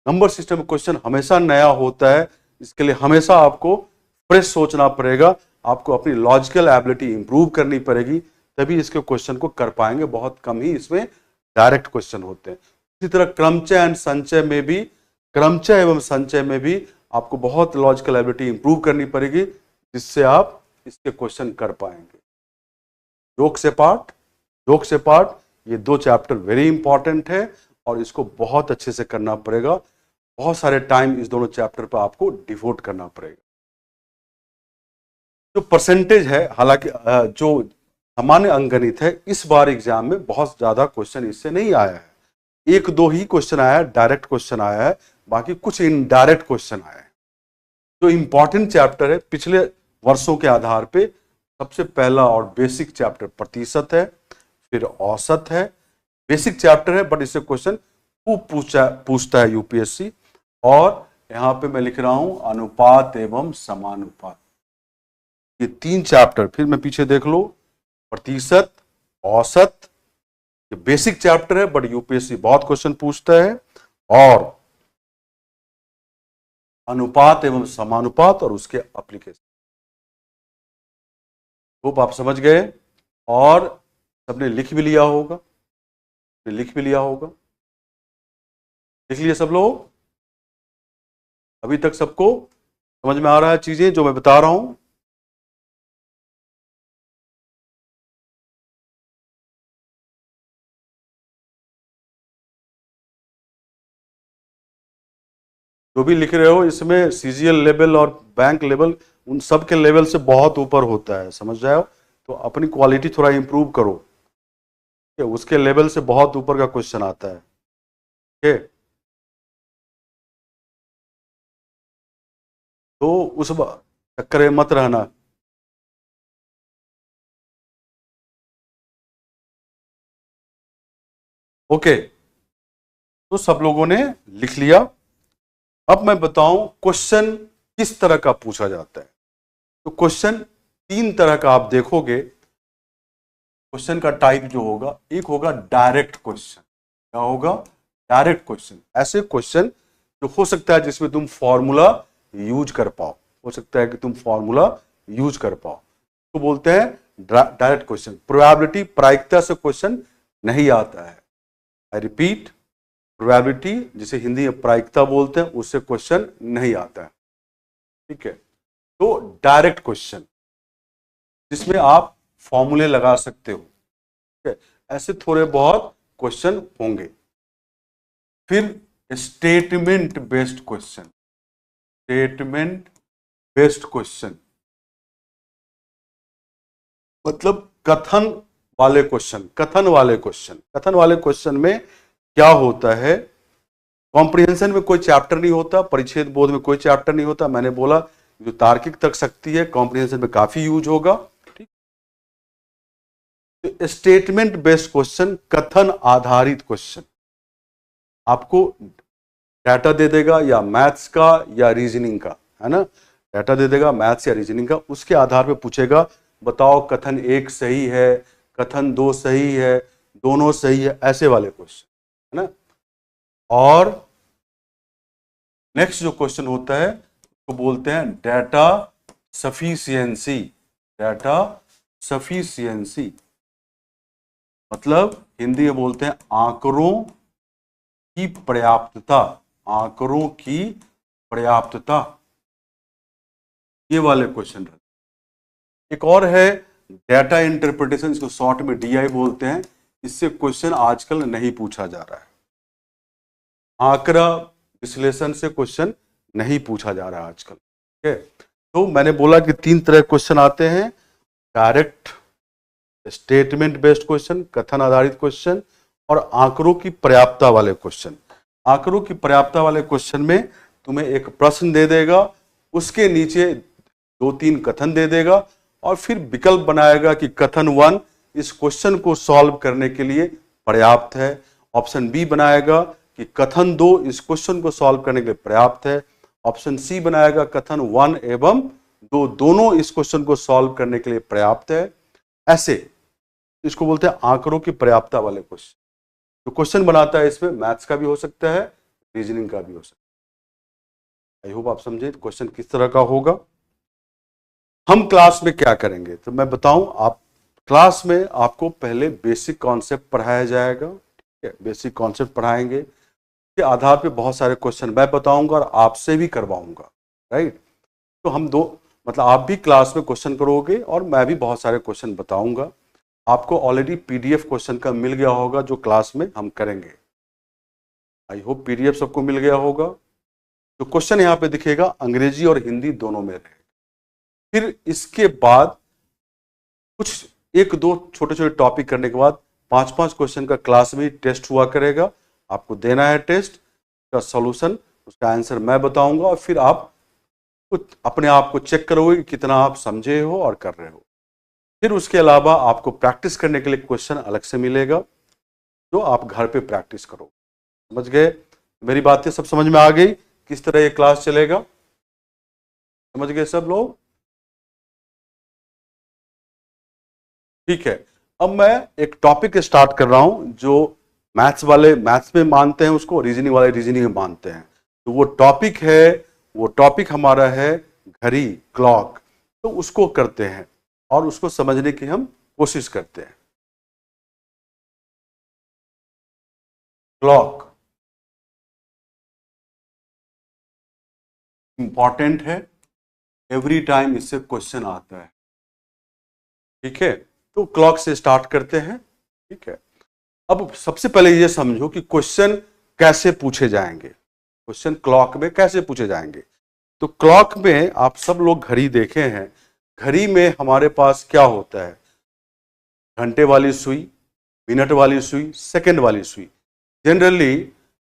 नंबर सिस्टम में क्वेश्चन हमेशा नया होता है, इसके लिए हमेशा आपको फ्रेश सोचना पड़ेगा, आपको अपनी लॉजिकल एबिलिटी इंप्रूव करनी पड़ेगी, तभी इसके क्वेश्चन को कर पाएंगे। बहुत कम ही इसमें डायरेक्ट क्वेश्चन होते हैं। इसी तरह क्रमचय एंड संचय में भी, क्रमचय एवं संचय में भी आपको बहुत लॉजिकल एबिलिटी इंप्रूव करनी पड़ेगी, जिससे आप इसके क्वेश्चन कर पाएंगे। जोक से पार्ट ये 2 चैप्टर वेरी इंपॉर्टेंट है और इसको बहुत अच्छे से करना पड़ेगा। बहुत सारे टाइम इस दोनों चैप्टर पर आपको डिवोट करना पड़ेगा। जो परसेंटेज है, हालांकि जो सामान्य अंकगणित है, इस बार एग्जाम में बहुत ज्यादा क्वेश्चन इससे नहीं आया है। 1-2 ही क्वेश्चन आया है, डायरेक्ट क्वेश्चन आया है, बाकी कुछ इनडायरेक्ट क्वेश्चन आया है। जो इंपॉर्टेंट चैप्टर है पिछले वर्षों के आधार पे, सबसे पहला और बेसिक चैप्टर प्रतिशत है, फिर औसत है। बेसिक चैप्टर है बट इससे क्वेश्चन खूब पूछता है यूपीएससी। और यहाँ पे मैं लिख रहा हूं अनुपात एवं समानुपात, ये 3 चैप्टर। फिर मैं पीछे देख लो, प्रतिशत, औसत, ये बेसिक चैप्टर है बट यूपीएससी बहुत क्वेश्चन पूछता है, और अनुपात एवं समानुपात और उसके एप्लीकेशन। होप आप समझ गए और सबने लिख भी लिया होगा, लिख लिया सब लोग। अभी तक सबको समझ में आ रहा है चीजें जो मैं बता रहा हूं? जो भी लिख रहे हो इसमें सीजीएल लेवल और बैंक लेवल, उन सब के लेवल से बहुत ऊपर होता है, समझ जाओ। तो अपनी क्वालिटी थोड़ा इंप्रूव करो, उसके लेवल से बहुत ऊपर का क्वेश्चन आता है, ठीक है। तो उस चक्कर में मत रहना। ओके, तो सब लोगों ने लिख लिया। अब मैं बताऊं क्वेश्चन किस तरह का पूछा जाता है। तो क्वेश्चन 3 तरह का आप देखोगे। क्वेश्चन का टाइप जो होगा, एक होगा डायरेक्ट क्वेश्चन। क्या होगा? Direct question. ऐसे क्वेश्चन जो हो सकता है जिसमें तुम फॉर्मूला यूज कर पाओ, हो सकता है कि तुम फॉर्मूला यूज कर पाओ, तो बोलते हैं डायरेक्ट क्वेश्चन। प्रोबेबिलिटी, प्रायिकता से क्वेश्चन नहीं आता है। आई रिपीट, प्रोबेबिलिटी जिसे हिंदी में प्रायिकता बोलते हैं, उससे क्वेश्चन नहीं आता है, ठीक है। तो डायरेक्ट क्वेश्चन जिसमें आप फॉर्मूले लगा सकते हो, ठीक है, ऐसे थोड़े बहुत क्वेश्चन होंगे। फिर statement based question, statement based question मतलब कथन वाले क्वेश्चन। कथन वाले क्वेश्चन में क्या होता है, कॉम्प्रिहेंशन में कोई चैप्टर नहीं होता, परिच्छेद बोध में कोई चैप्टर नहीं होता। मैंने बोला जो तार्किक तर्क शक्ति है कॉम्प्रिहेंशन में काफी यूज होगा, ठीक। तो स्टेटमेंट बेस्ड क्वेश्चन, कथन आधारित क्वेश्चन, आपको डाटा दे देगा या मैथ्स का या रीजनिंग का, है ना। डाटा दे देगा मैथ्स या रीजनिंग का, उसके आधार पे पूछेगा बताओ कथन 1 सही है, कथन 2 सही है, दोनों सही है, ऐसे वाले क्वेश्चन, है ना। और नेक्स्ट जो क्वेश्चन होता है तो बोलते हैं डाटा सफिशिएंसी। डाटा सफिशिएंसी मतलब हिंदी में बोलते हैं आंकड़ों की पर्याप्तता। आंकड़ों की पर्याप्तता, ये वाले क्वेश्चन। एक और है डाटा इंटरप्रिटेशन, इसको शॉर्ट में डीआई बोलते हैं। इससे क्वेश्चन आजकल नहीं पूछा जा रहा है। आंकड़ा विश्लेषण से क्वेश्चन नहीं पूछा जा रहा है आजकल, ठीक है। तो मैंने बोला कि 3 तरह के क्वेश्चन आते हैं, डायरेक्ट, स्टेटमेंट बेस्ड क्वेश्चन, कथन आधारित क्वेश्चन, और आंकड़ों की पर्याप्तता वाले क्वेश्चन। आंकड़ों की पर्याप्तता वाले क्वेश्चन में तुम्हें एक प्रश्न दे देगा, उसके नीचे 2-3 कथन दे देगा और फिर विकल्प बनाएगा कि कथन 1 इस क्वेश्चन को सॉल्व करने के लिए पर्याप्त है, ऑप्शन बी बनाएगा कि कथन 2 इस क्वेश्चन को सॉल्व करने के लिए पर्याप्त है, ऑप्शन सी बनाएगा कथन 1 एवं 2 दोनों इस क्वेश्चन को सॉल्व करने के लिए पर्याप्त है। ऐसे इसको बोलते हैं आंकड़ों की पर्याप्तता वाले क्वेश्चन। जो क्वेश्चन बनाता है इसमें मैथ्स का भी हो सकता है, रीजनिंग का भी हो सकता है। आई होप आप समझे क्वेश्चन किस तरह का होगा। हम क्लास में क्या करेंगे तो मैं बताऊं, आप क्लास में आपको पहले बेसिक कॉन्सेप्ट पढ़ाया जाएगा, ठीक है, बेसिक कॉन्सेप्ट पढ़ाएंगे के आधार पे बहुत सारे क्वेश्चन मैं बताऊंगा और आपसे भी करवाऊंगा, राइट। तो हम दो मतलब आप भी क्लास में क्वेश्चन करोगे और मैं भी बहुत सारे क्वेश्चन बताऊंगा। आपको ऑलरेडी पीडीएफ क्वेश्चन का मिल गया होगा जो क्लास में हम करेंगे। आई होप पीडीएफ सबको मिल गया होगा। तो क्वेश्चन यहाँ पे दिखेगा अंग्रेजी और हिंदी दोनों में रहेगा। फिर इसके बाद कुछ 1-2 छोटे छोटे टॉपिक करने के बाद 5-5 क्वेश्चन का क्लास में टेस्ट हुआ करेगा। आपको देना है टेस्ट का सॉल्यूशन, उसका आंसर मैं बताऊंगा और फिर आप कुछ अपने आप को चेक करोगे कि कितना आप समझे हो और कर रहे हो। फिर उसके अलावा आपको प्रैक्टिस करने के लिए क्वेश्चन अलग से मिलेगा जो आप घर पे प्रैक्टिस करो। समझ गए? मेरी बातें सब समझ में आ गई किस तरह ये क्लास चलेगा? समझ गए सब लोग? ठीक है, अब मैं एक टॉपिक स्टार्ट कर रहा हूं जो मैथ्स वाले मैथ्स में मानते हैं उसको, रीजनिंग वाले रीजनिंग में मानते हैं। तो वो टॉपिक हमारा है घड़ी, क्लॉक। तो उसको करते हैं और उसको समझने की हम कोशिश करते हैं। क्लॉक इंपॉर्टेंट है, एवरी टाइम इससे क्वेश्चन आता है, ठीक है। तो क्लॉक से स्टार्ट करते हैं, ठीक है। अब सबसे पहले ये समझो कि क्वेश्चन कैसे पूछे जाएंगे, क्वेश्चन क्लॉक में कैसे पूछे जाएंगे। तो क्लॉक में आप सब लोग घड़ी देखे हैं, घड़ी में हमारे पास क्या होता है, घंटे वाली सुई, मिनट वाली सुई, सेकंड वाली सुई। जनरली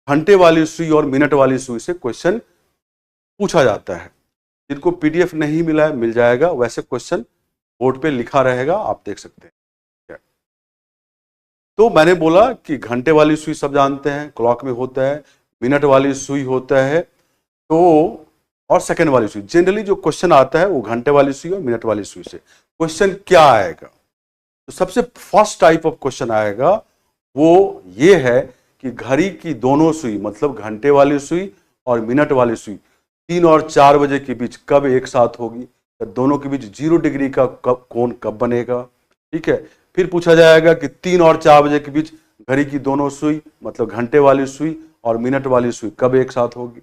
घंटे वाली सुई और मिनट वाली सुई से क्वेश्चन पूछा जाता है। जिनको पीडीएफ नहीं मिला है मिल जाएगा, वैसे क्वेश्चन बोर्ड पे लिखा रहेगा, आप देख सकते हैं। तो मैंने बोला कि घंटे वाली सुई सब जानते हैं क्लॉक में होता है, मिनट वाली सुई होता है तो, और सेकंड वाली सुई। जनरली जो क्वेश्चन आता है वो घंटे वाली सुई और मिनट वाली सुई से। क्वेश्चन क्या आएगा, तो सबसे फर्स्ट टाइप ऑफ क्वेश्चन आएगा वो ये है कि घड़ी की दोनों सुई मतलब घंटे वाली सुई और मिनट वाली सुई 3 और 4 बजे के बीच कब एक साथ होगी, दोनों के बीच 0 डिग्री का कोण कब बनेगा, ठीक है। फिर पूछा जाएगा कि 3 और 4 बजे के बीच घड़ी की दोनों सुई मतलब घंटे वाली सुई और मिनट वाली सुई कब एक साथ होगी।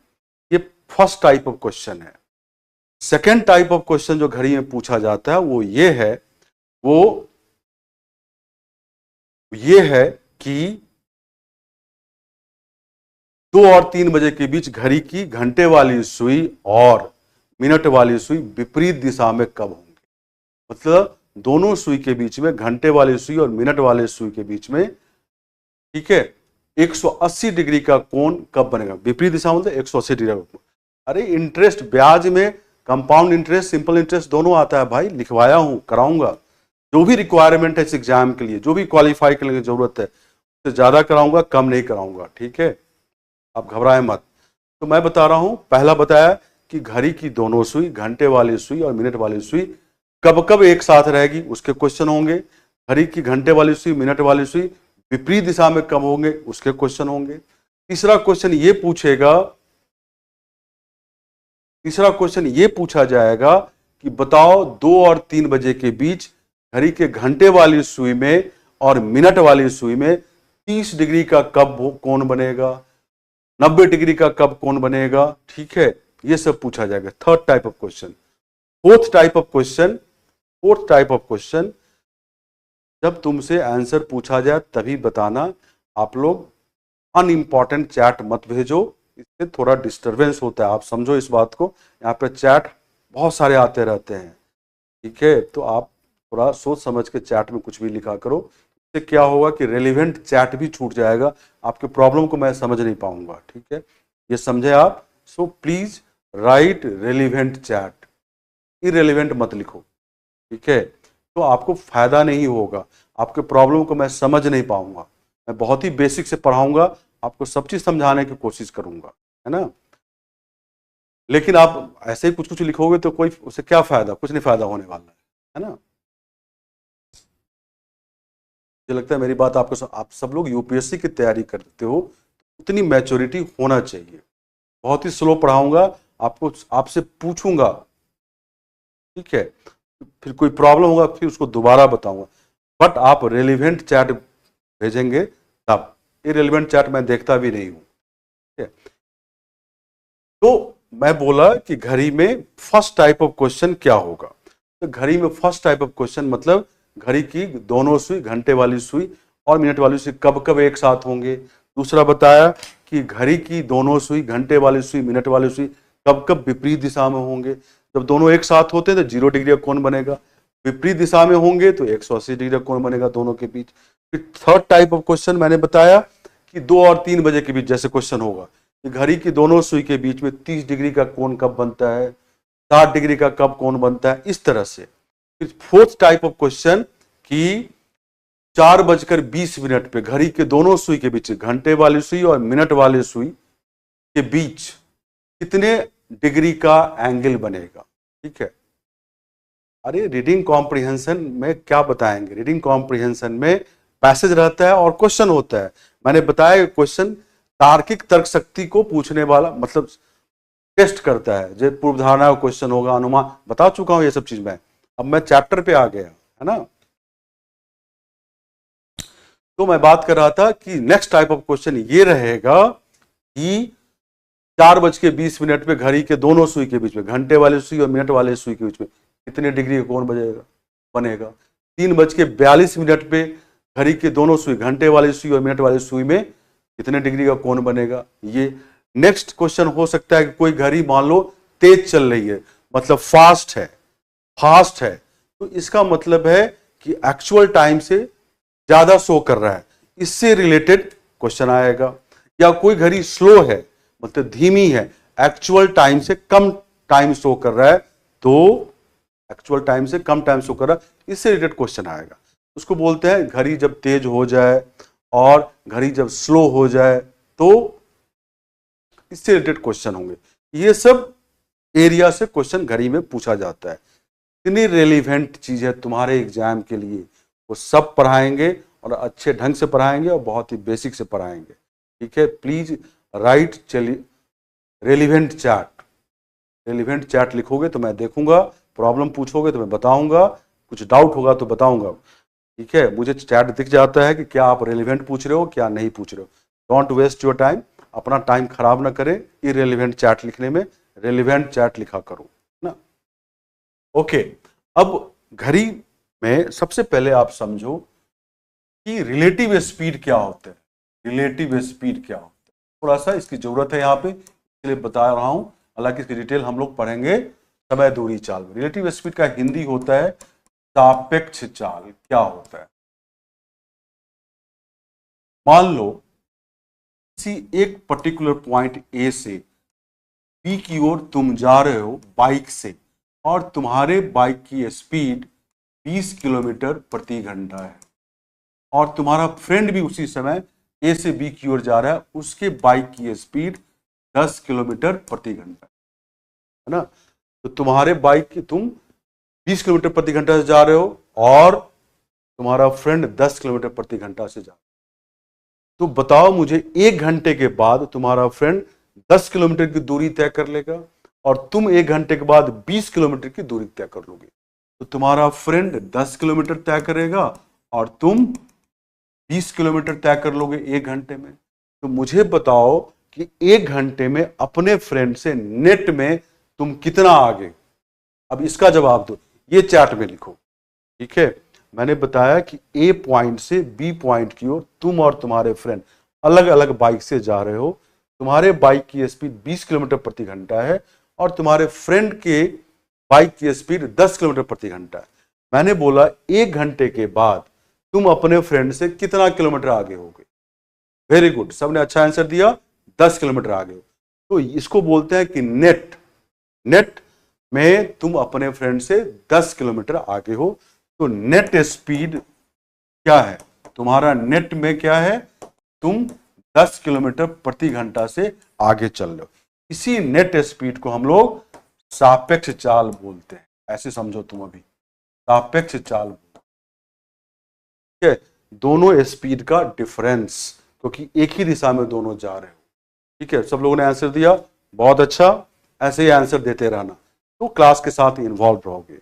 ये फर्स्ट टाइप ऑफ क्वेश्चन है। सेकेंड टाइप ऑफ क्वेश्चन जो घड़ी में पूछा जाता है वो ये है कि 2 और 3 बजे के बीच घड़ी की घंटे वाली सुई और मिनट वाली सुई विपरीत दिशा में कब होंगे। मतलब दोनों सुई के बीच में, घंटे वाली सुई और मिनट वाले सुई के बीच में, ठीक है, 180 डिग्री का कोण कब बनेगा। विपरीत दिशा मतलब 180 डिग्री का कोण। अरे इंटरेस्ट, ब्याज में कंपाउंड इंटरेस्ट, सिंपल इंटरेस्ट दोनों आता है भाई, लिखवाया हूं, कराऊंगा। जो भी रिक्वायरमेंट है इस एग्जाम के लिए, जो भी क्वालिफाई करने की जरूरत है, उससे ज्यादा कराऊंगा, कम नहीं कराऊंगा, ठीक है, आप घबराएं मत। तो मैं बता रहा हूं, पहला बताया कि घड़ी की दोनों सुई, घंटे वाली सुई और मिनट वाली सुई कब कब एक साथ रहेगी, उसके क्वेश्चन होंगे। घड़ी की घंटे वाली सुई, मिनट वाली सुई विपरीत दिशा में कब होंगे, उसके क्वेश्चन होंगे। तीसरा क्वेश्चन ये पूछा जाएगा कि बताओ 2 और 3 बजे के बीच घड़ी के घंटे वाली सुई में और मिनट वाली सुई में 30 डिग्री का कब कोण बनेगा, 90 डिग्री का कब कोण बनेगा, ठीक है, ये सब पूछा जाएगा। Third type of question. Fourth type of question, जब तुमसे आंसर पूछा जाए तभी बताना। आप लोग अनइंपॉर्टेंट चैट मत भेजो, इससे थोड़ा डिस्टरबेंस होता है, आप समझो इस बात को। यहाँ पे चैट बहुत सारे आते रहते हैं, ठीक है, तो आप थोड़ा सोच समझ के चैट में कुछ भी लिखा करो, इससे क्या होगा कि रेलिवेंट चैट भी छूट जाएगा, आपके प्रॉब्लम को मैं समझ नहीं पाऊंगा। ठीक है, ये समझे आप? So please right relevant chat, irrelevant मत लिखो। ठीक है, तो आपको फायदा नहीं होगा, आपके प्रॉब्लम को मैं समझ नहीं पाऊंगा। मैं बहुत ही बेसिक से पढ़ाऊंगा, आपको सब चीज समझाने की कोशिश करूंगा, है ना। लेकिन आप ऐसे ही कुछ कुछ लिखोगे तो कोई उससे क्या फायदा, कुछ नहीं फायदा होने वाला है ना। मुझे लगता है मेरी बात आपको, आप सब लोग यूपीएससी की तैयारी करते हो, उतनी मैच्योरिटी होना चाहिए। बहुत ही स्लो पढ़ाऊंगा, आपको आपसे पूछूंगा, ठीक है, फिर कोई प्रॉब्लम होगा फिर उसको दोबारा बताऊंगा, बट आप रेलिवेंट चैट भेजेंगे तब। इरेलीवेंट चैट मैं देखता भी नहीं हूं। ठीक है, तो मैं बोला कि घड़ी में फर्स्ट टाइप ऑफ क्वेश्चन क्या होगा। तो घड़ी में फर्स्ट टाइप ऑफ क्वेश्चन मतलब घड़ी की दोनों सुई, घंटे वाली सुई और मिनट वाली सुई कब कब एक साथ होंगे। दूसरा बताया कि घड़ी की दोनों सुई, घंटे वाली सुई, मिनट वाली सुई कब कब विपरीत दिशा में होंगे। जब दोनों एक साथ होते हैं तो 0 डिग्री का कोण बनेगा, विपरीत दिशा में होंगे तो 180 डिग्री का कोण बनेगा दोनों के बीच। फिर थर्ड टाइप ऑफ क्वेश्चन मैंने बताया कि 2 और 3 बजे के बीच जैसे क्वेश्चन होगा कि घड़ी की दोनों सुई के बीच में 30 डिग्री का कोण कब बनता है, 60 डिग्री का कब कोण बनता है, इस तरह से। फिर फोर्थ टाइप ऑफ क्वेश्चन कि 4:20 पे घड़ी के दोनों सुई के बीच, घंटे वाली सुई और मिनट वाली सुई के बीच कितने डिग्री का एंगल बनेगा। ठीक है, अरे रीडिंग कॉम्प्रिहेंशन में क्या बताएंगे, रीडिंग कॉम्प्रिहेंशन में पैसेज रहता है और क्वेश्चन होता है। मैंने बताया क्वेश्चन तार्किक तर्क शक्ति को पूछने वाला, मतलब टेस्ट करता है। जो पूर्व धारणा का क्वेश्चन होगा, अनुमान, बता चुका हूं ये सब चीज मैं। अब मैं चैप्टर पे आ गया, है ना। तो मैं बात कर रहा था कि नेक्स्ट टाइप ऑफ क्वेश्चन ये रहेगा कि 4:20 पे घड़ी के दोनों सुई के बीच में, घंटे वाले सुई और मिनट वाले सुई के बीच में कितने डिग्री का कोण बनेगा। 3:42 पे घड़ी के दोनों सुई, घंटे वाली सुई और मिनट वाली सुई में कितने डिग्री का कोण बनेगा। ये नेक्स्ट क्वेश्चन हो सकता है कि कोई घड़ी मान लो तेज चल रही है, मतलब फास्ट है, तो इसका मतलब है कि एक्चुअल टाइम से ज्यादा शो कर रहा है, इससे रिलेटेड क्वेश्चन आएगा। या कोई घड़ी स्लो है, मतलब धीमी है, एक्चुअल टाइम से कम टाइम शो कर रहा है, तो एक्चुअल टाइम से कम टाइम शो कर रहा है, इससे रिलेटेड क्वेश्चन आएगा। उसको बोलते हैं घड़ी जब तेज हो जाए और घड़ी जब स्लो हो जाए तो इससे रिलेटेड क्वेश्चन होंगे। ये सब एरिया से क्वेश्चन घड़ी में पूछा जाता है। इतनी रेलिवेंट चीज है तुम्हारे एग्जाम के लिए, वो सब पढ़ाएंगे और अच्छे ढंग से पढ़ाएंगे और बहुत ही बेसिक से पढ़ाएंगे। ठीक है, प्लीज राइट, चलिए रेलिवेंट चैट, रेलिवेंट चैट लिखोगे तो मैं देखूंगा, प्रॉब्लम पूछोगे तो मैं बताऊंगा, कुछ डाउट होगा तो बताऊंगा। ठीक है, मुझे चैट दिख जाता है कि क्या आप रेलिवेंट पूछ रहे हो क्या नहीं पूछ रहे हो। डोंट वेस्ट योर टाइम, अपना टाइम खराब ना करें इररिलेवेंट चैट लिखने में, रेलिवेंट चैट लिखा करो ना। ओके, अब घड़ी में सबसे पहले आप समझो कि रिलेटिव स्पीड क्या होता है। रिलेटिव स्पीड क्या होता है, थोड़ा सा इसकी जरूरत है यहाँ पे, इसलिए बता रहा हूं। हालांकि इसकी डिटेल हम लोग पढ़ेंगे समय दूरी चाल में। रिलेटिव स्पीड का हिंदी होता है सापेक्ष चाल। क्या होता है, मान लो किसी एक पर्टिकुलर पॉइंट ए से बी की ओर तुम जा रहे हो बाइक से, और तुम्हारे बाइक की स्पीड 20 किलोमीटर प्रति घंटा है, और तुम्हारा फ्रेंड भी उसी समय ए से बी की ओर जा रहा है, उसके बाइक की स्पीड 10 किलोमीटर प्रति घंटा है ना। तो तुम्हारे बाइक की, तुम 20 किलोमीटर प्रति घंटा से जा रहे हो और तुम्हारा फ्रेंड 10 किलोमीटर प्रति घंटा से जा रहा है। तो बताओ मुझे, 1 घंटे के बाद तुम्हारा फ्रेंड 10 किलोमीटर की दूरी तय कर लेगा और तुम 1 घंटे के बाद 20 किलोमीटर की दूरी तय कर लोगे। तो तुम्हारा फ्रेंड 10 किलोमीटर तय करेगा और तुम 20 किलोमीटर तय कर लोगे 1 घंटे में। तो मुझे बताओ कि 1 घंटे में अपने फ्रेंड से नेट में तुम कितना आगे। अब इसका जवाब दो, ये चैट में लिखो। ठीक है, मैंने बताया कि ए पॉइंट से बी पॉइंट की ओर तुम और तुम्हारे फ्रेंड अलग अलग बाइक से जा रहे हो। तुम्हारे बाइक की स्पीड 20 किलोमीटर प्रति घंटा है और तुम्हारे फ्रेंड के बाइक की स्पीड 10 किलोमीटर प्रति घंटा है। मैंने बोला 1 घंटे के बाद तुम अपने फ्रेंड से कितना किलोमीटर आगे होगे। वेरी गुड, सबने अच्छा आंसर दिया, 10 किलोमीटर आगे हो। तो इसको बोलते हैं कि नेट। नेट में तुम अपने फ्रेंड से 10 किलोमीटर आगे हो। तो नेट स्पीड क्या है तुम्हारा, नेट में क्या है, तुम 10 किलोमीटर प्रति घंटा से आगे चल रहे हो। इसी नेट स्पीड को हम लोग सापेक्ष चाल बोलते हैं। ऐसे समझो तुम अभी, सापेक्ष चाल, ठीक है, दोनों स्पीड का डिफरेंस, क्योंकि एक ही दिशा में दोनों जा रहे हो। ठीक है, सब लोगों ने आंसर दिया, बहुत अच्छा, ऐसे ही आंसर देते रहना तो क्लास के साथ इन्वॉल्व रहोगे।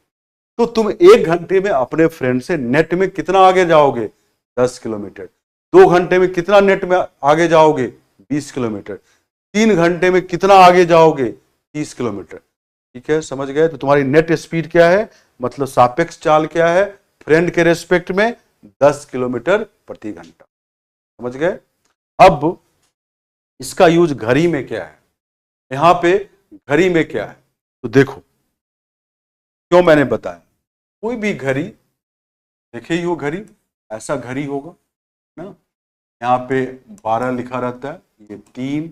तो तुम 1 घंटे में अपने फ्रेंड से नेट में कितना आगे जाओगे, 10 किलोमीटर। 2 घंटे में कितना नेट में आगे जाओगे, 20 किलोमीटर। 3 घंटे में कितना आगे जाओगे, 30 किलोमीटर। ठीक है, समझ गए। तो तुम्हारी नेट स्पीड क्या है, मतलब सापेक्ष चाल क्या है, फ्रेंड के रेस्पेक्ट में 10 किलोमीटर प्रति घंटा। समझ गए। अब इसका यूज घड़ी में क्या है, यहां पे घड़ी में क्या है, तो देखो क्यों मैंने बताया। कोई भी घड़ी देखे ही हो, घड़ी ऐसा घड़ी होगा ना, यहाँ पे 12 लिखा रहता है, ये 3,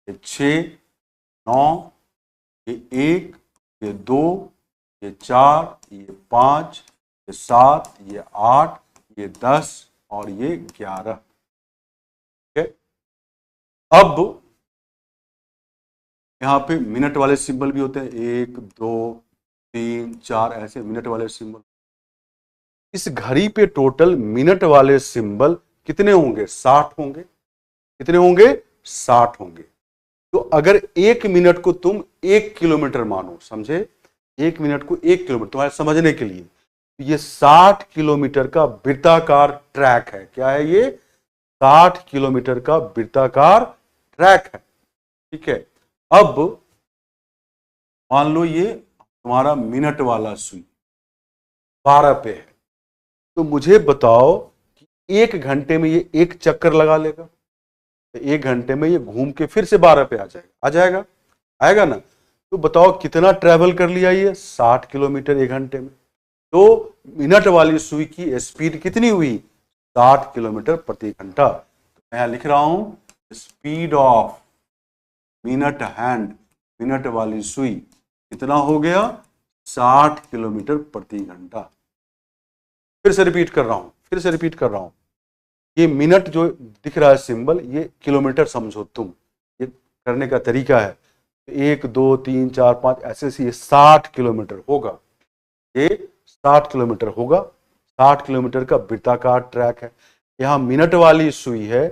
ये 6, 9, ये 1, ये 2, ये 4, ये 5, ये 7, ये 8, ये 10 और ये 11। ठीक है, अब यहाँ पे मिनट वाले सिंबल भी होते हैं, 1, 2, 3, 4 ऐसे मिनट वाले सिंबल। इस घड़ी पे टोटल मिनट वाले सिंबल कितने होंगे, 60 होंगे। कितने होंगे, 60 होंगे। तो अगर 1 मिनट को तुम 1 किलोमीटर मानो, समझे, 1 मिनट को 1 किलोमीटर तुम्हारे समझने के लिए, तो ये 60 किलोमीटर का वृत्ताकार ट्रैक है। क्या है ये, 60 किलोमीटर का वृत्ताकार ट्रैक है। ठीक है, अब मान लो ये तुम्हारा मिनट वाला सुई 12 पे है, तो मुझे बताओ कि 1 घंटे में ये 1 चक्कर लगा लेगा, तो 1 घंटे में ये घूम के फिर से 12 पे आ जाएगा। आ जाएगा, आएगा ना। तो बताओ कितना ट्रेवल कर लिया ये, 60 किलोमीटर 1 घंटे में। तो मिनट वाली सुई की स्पीड कितनी हुई, 60 किलोमीटर प्रति घंटा। तो मैं यहां लिख रहा हूं speed of minute hand, minute वाली सुई कितना हो गया, 60 किलोमीटर प्रति घंटा। फिर से रिपीट कर रहा हूं, ये मिनट जो दिख रहा है सिंबल, ये किलोमीटर समझो तुम। ये करने का तरीका है, 1, 2, 3, 4, 5 ऐसे से ये 60 किलोमीटर होगा, ये 60 किलोमीटर होगा। 60 किलोमीटर का वृत्ताकार ट्रैक है। यहाँ मिनट वाली सुई है,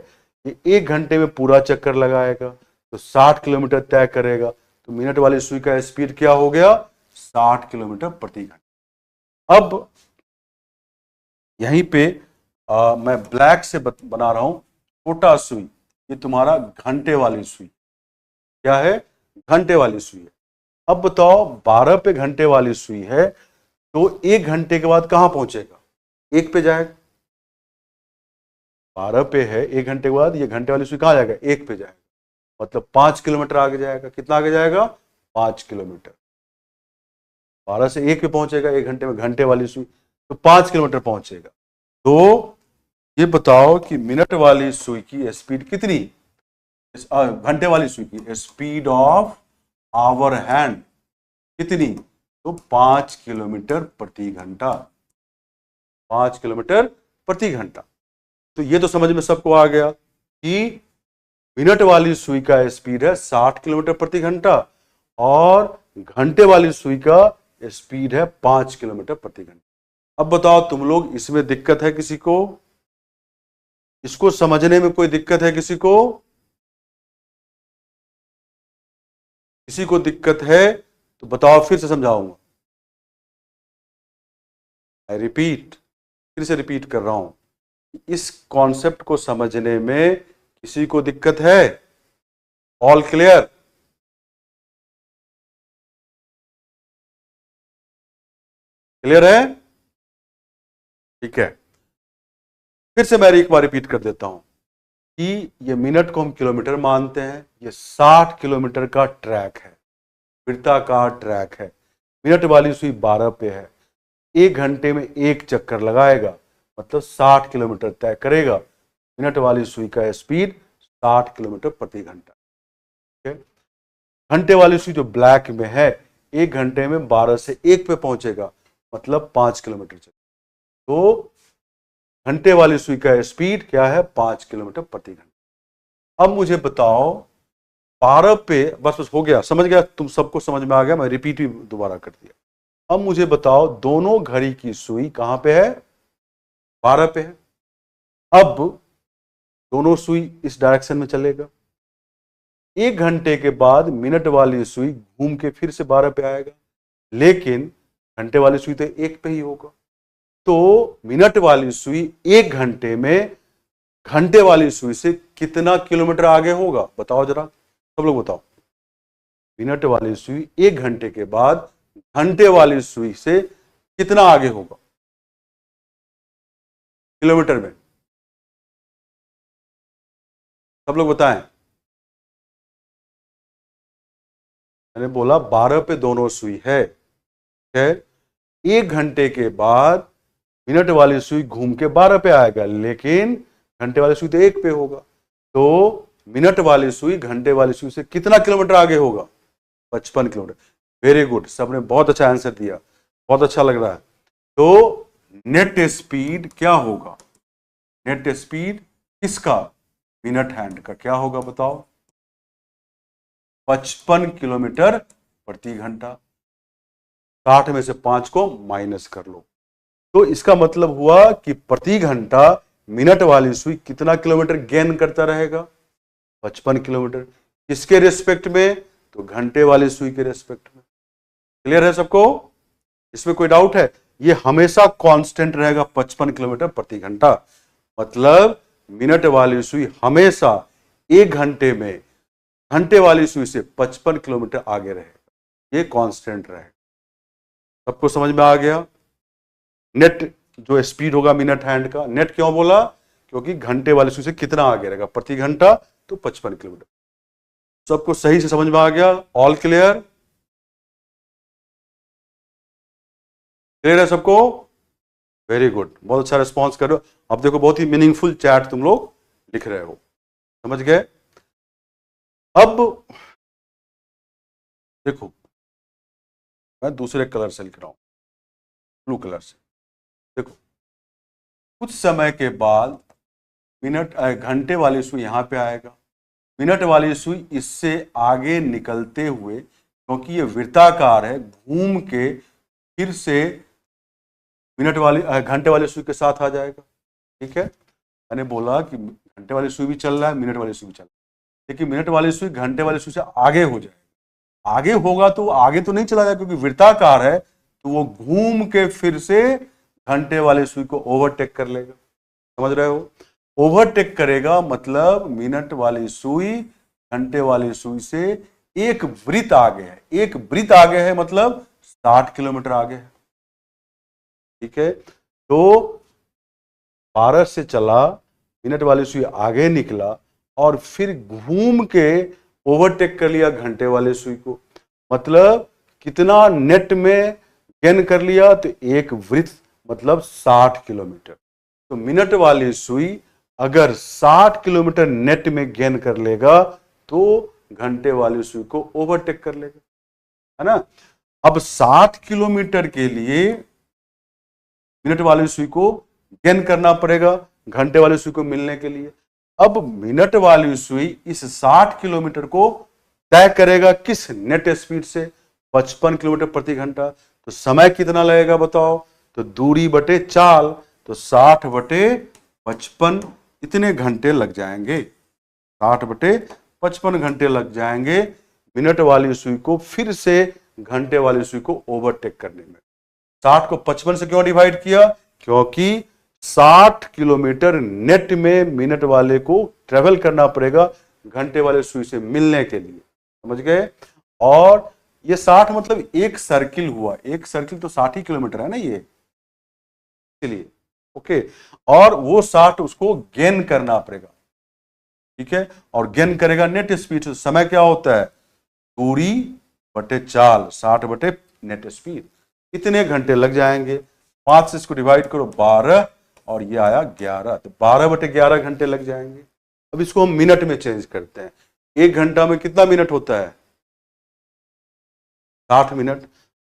ये 1 घंटे में पूरा चक्कर लगाएगा, तो 60 किलोमीटर तय करेगा। तो मिनट वाली सुई का स्पीड क्या हो गया, 60 किलोमीटर प्रति घंटा। अब यहीं पे मैं ब्लैक से बना रहा हूं छोटा सुई, ये तुम्हारा घंटे वाली सुई। क्या है, घंटे वाली सुई है। अब बताओ 12 पे घंटे वाली सुई है, तो 1 घंटे के बाद कहां पहुंचेगा, 1 पे जाएगा। 12 पे है, 1 घंटे के बाद ये घंटे वाली सुई कहां जाएगा, 1 पे जाएगा, मतलब 5 किलोमीटर आगे जाएगा। कितना आगे जाएगा, 5 किलोमीटर। 12 से 1 पे पहुंचेगा 1 घंटे में, घंटे वाली सुई, तो 5 किलोमीटर पहुंचेगा। तो ये बताओ कि मिनट वाली सुई की स्पीड कितनी, घंटे वाली सुई की स्पीड ऑफ आवर हैंड कितनी, तो 5 किलोमीटर प्रति घंटा। 5 किलोमीटर प्रति घंटा। तो ये तो समझ में सबको आ गया कि मिनट वाली सुई का स्पीड है 60 किलोमीटर प्रति घंटा और घंटे वाली सुई का स्पीड है 5 किलोमीटर प्रति घंटा। अब बताओ तुम लोग, इसमें दिक्कत है किसी को, इसको समझने में कोई दिक्कत है किसी को, किसी को दिक्कत है तो बताओ, फिर से समझाऊंगा। आई रिपीट, फिर से रिपीट कर रहा हूं, इस कॉन्सेप्ट को समझने में किसी को दिक्कत है, ऑल क्लियर। क्लियर है, ठीक है। फिर से मैं एक बार रिपीट कर देता हूं कि ये मिनट को हम किलोमीटर मानते हैं, ये 60 किलोमीटर का ट्रैक है, वृत्ताकार ट्रैक है। मिनट वाली सुई 12 पे है, 1 घंटे में 1 चक्कर लगाएगा, मतलब 60 किलोमीटर तय करेगा। मिनट वाली सुई का स्पीड 60 किलोमीटर प्रति घंटा। घंटे वाली सुई जो ब्लैक में है 1 घंटे में 12 से 1 पे पहुंचेगा, मतलब 5 किलोमीटर चलेगा। तो घंटे वाली सुई का स्पीड क्या है? 5 किलोमीटर प्रति घंटा। अब मुझे बताओ 12 पे, बस हो गया, समझ गया, तुम सबको समझ में आ गया, मैं रिपीट भी दोबारा कर दिया। अब मुझे बताओ दोनों घड़ी की सुई कहां पे है? 12 पे है। अब दोनों सुई इस डायरेक्शन में चलेगा। 1 घंटे के बाद मिनट वाली सुई घूम के फिर से 12 पे आएगा, लेकिन घंटे वाली सुई तो 1 पे ही होगा। तो मिनट वाली सुई 1 घंटे में घंटे वाली सुई से कितना किलोमीटर आगे होगा? बताओ जरा, सब लोग बताओ। मिनट वाली सुई 1 घंटे के बाद घंटे वाली सुई से कितना आगे होगा किलोमीटर में? सब लोग बताएं। मैंने बोला 12 पे दोनों सुई है, 1 घंटे के बाद मिनट वाली सुई घूम के 12 पे आएगा, लेकिन घंटे वाली सुई तो 1 पे होगा। तो मिनट वाली सुई घंटे वाली सुई से कितना किलोमीटर आगे होगा? 55 किलोमीटर। वेरी गुड, सबने बहुत अच्छा आंसर दिया, बहुत अच्छा लग रहा है। तो नेट स्पीड क्या होगा? नेट स्पीड किसका? मिनट हैंड का क्या होगा बताओ? 55 किलोमीटर प्रति घंटा। 60 में से 5 को माइनस कर लो, तो इसका मतलब हुआ कि प्रति घंटा मिनट वाली सुई कितना किलोमीटर गेन करता रहेगा? 55 किलोमीटर। किसके रेस्पेक्ट में? तो घंटे वाली सुई के रेस्पेक्ट में। क्लियर है सबको? इसमें कोई डाउट है? ये हमेशा कांस्टेंट रहेगा 55 किलोमीटर प्रति घंटा। मतलब मिनट वाली सुई हमेशा 1 घंटे में घंटे वाली सुई से 55 किलोमीटर आगे रहेगा, ये कांस्टेंट रहेगा। सबको समझ में आ गया? नेट जो स्पीड होगा मिनट हैंड का, नेट क्यों बोला? क्योंकि घंटे वाली सुई से कितना आगे रहेगा प्रति घंटा? तो 55 किलोमीटर। सबको सही से समझ में आ गया? All clear? क्लियर है सबको? वेरी गुड, बहुत अच्छा रिस्पॉन्स कर रहे हो। अब देखो बहुत ही मीनिंगफुल चैट तुम लोग लिख रहे हो, समझ गए? अब देखो मैं दूसरे कलर से लिख रहा हूं, ब्लू कलर से। देखो कुछ समय के बाद मिनट घंटे वाली सुई यहां पे आएगा, मिनट वाली सुई इससे आगे निकलते हुए, क्योंकि ये वृत्ताकार है, घूम के फिर से मिनट वाली घंटे वाली सुई के साथ आ जाएगा। ठीक है, मैंने बोला कि घंटे वाली सुई भी चल रहा है, मिनट वाली सुई भी चल रहा है, लेकिन मिनट वाली सुई घंटे वाली सुई से आगे हो जाएगा। आगे होगा तो आगे तो नहीं चला जाएगा, क्योंकि वृत्ताकार है, तो वो घूम के फिर से घंटे वाली सुई को ओवरटेक कर लेगा। समझ रहे हो? ओवरटेक करेगा मतलब मिनट वाली सुई घंटे वाली सुई से एक वृत्त आगे है। एक वृत्त आगे है मतलब 60 किलोमीटर आगे है। ठीक है, तो 12 से चला, मिनट वाली सुई आगे निकला और फिर घूम के ओवरटेक कर लिया घंटे वाले सुई को। मतलब कितना नेट में गेन कर लिया? तो एक वृत्त मतलब 60 किलोमीटर। तो मिनट वाली सुई अगर 60 किलोमीटर नेट में गेन कर लेगा तो घंटे वाली सुई को ओवरटेक कर लेगा, है ना? अब 60 किलोमीटर के लिए मिनट वाली सुई को गेन करना पड़ेगा घंटे वाली सुई को मिलने के लिए। अब मिनट वाली सुई इस 60 किलोमीटर को तय करेगा किस नेट स्पीड से? 55 किलोमीटर प्रति घंटा। तो समय कितना लगेगा बताओ? तो दूरी बटे चाल, तो 60 बटे 55 इतने घंटे लग जाएंगे। 60 बटे 55 घंटे लग जाएंगे मिनट वाली सुई को फिर से घंटे वाली सुई को ओवरटेक करने में। 60 को 55 से क्यों डिवाइड किया? क्योंकि 60 किलोमीटर नेट में मिनट वाले को ट्रेवल करना पड़ेगा घंटे वाले सुई से मिलने के लिए। समझ गए? और ये 60 मतलब एक सर्किल हुआ, एक सर्किल तो 60 ही किलोमीटर है ना ये, इसलिए ओके। और वो 60 उसको गेन करना पड़ेगा। ठीक है, और गेन करेगा नेट स्पीड से। समय क्या होता है? दूरी बटे चाल, 60 बटे नेट स्पीड, इतने घंटे लग जाएंगे। 5 से इसको डिवाइड करो 12 और ये आया 11, तो 12/11 घंटे लग जाएंगे। अब इसको हम मिनट में चेंज करते हैं। 1 घंटा में कितना मिनट होता है? 60 मिनट।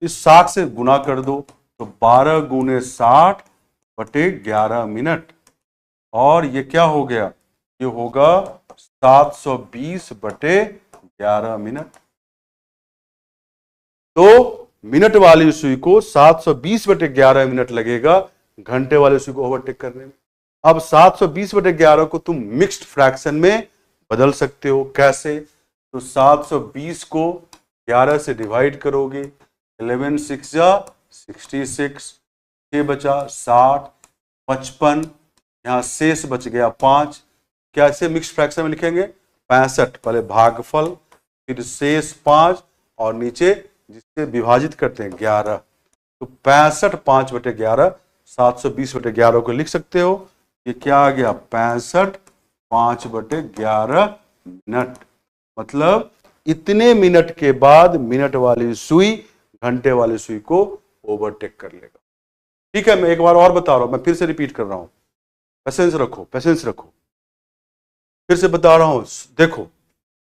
इस 60 से गुना कर दो, तो 12 गुने 60/11 मिनट, और ये क्या हो गया? ये होगा 720/11 मिनट। तो मिनट वाली सुई को 720/11 मिनट लगेगा घंटे वाली सुई को ओवरटेक करने में। अब 720/11 को तुम मिक्स्ड फ्रैक्शन में बदल सकते हो। कैसे? तो 720 को 11 से डिवाइड करोगे, 11 6 जा 66, 6 बचा 60, 55, यहां शेष बच गया 5। कैसे मिक्स्ड फ्रैक्शन में लिखेंगे? 65, पहले भागफल, फिर शेष 5, और नीचे जिससे विभाजित करते हैं 11। तो 65 5/11, 720/11 को लिख सकते हो। ये क्या आ गया? 65 5/11 मिनट। मतलब इतने मिनट के बाद मिनट वाली सुई घंटे वाली सुई को ओवरटेक कर लेगा। ठीक है, मैं एक बार और बता रहा हूं, मैं फिर से रिपीट कर रहा हूं, पेशेंस रखो, पेशेंस रखो। फिर से बता रहा हूं, देखो,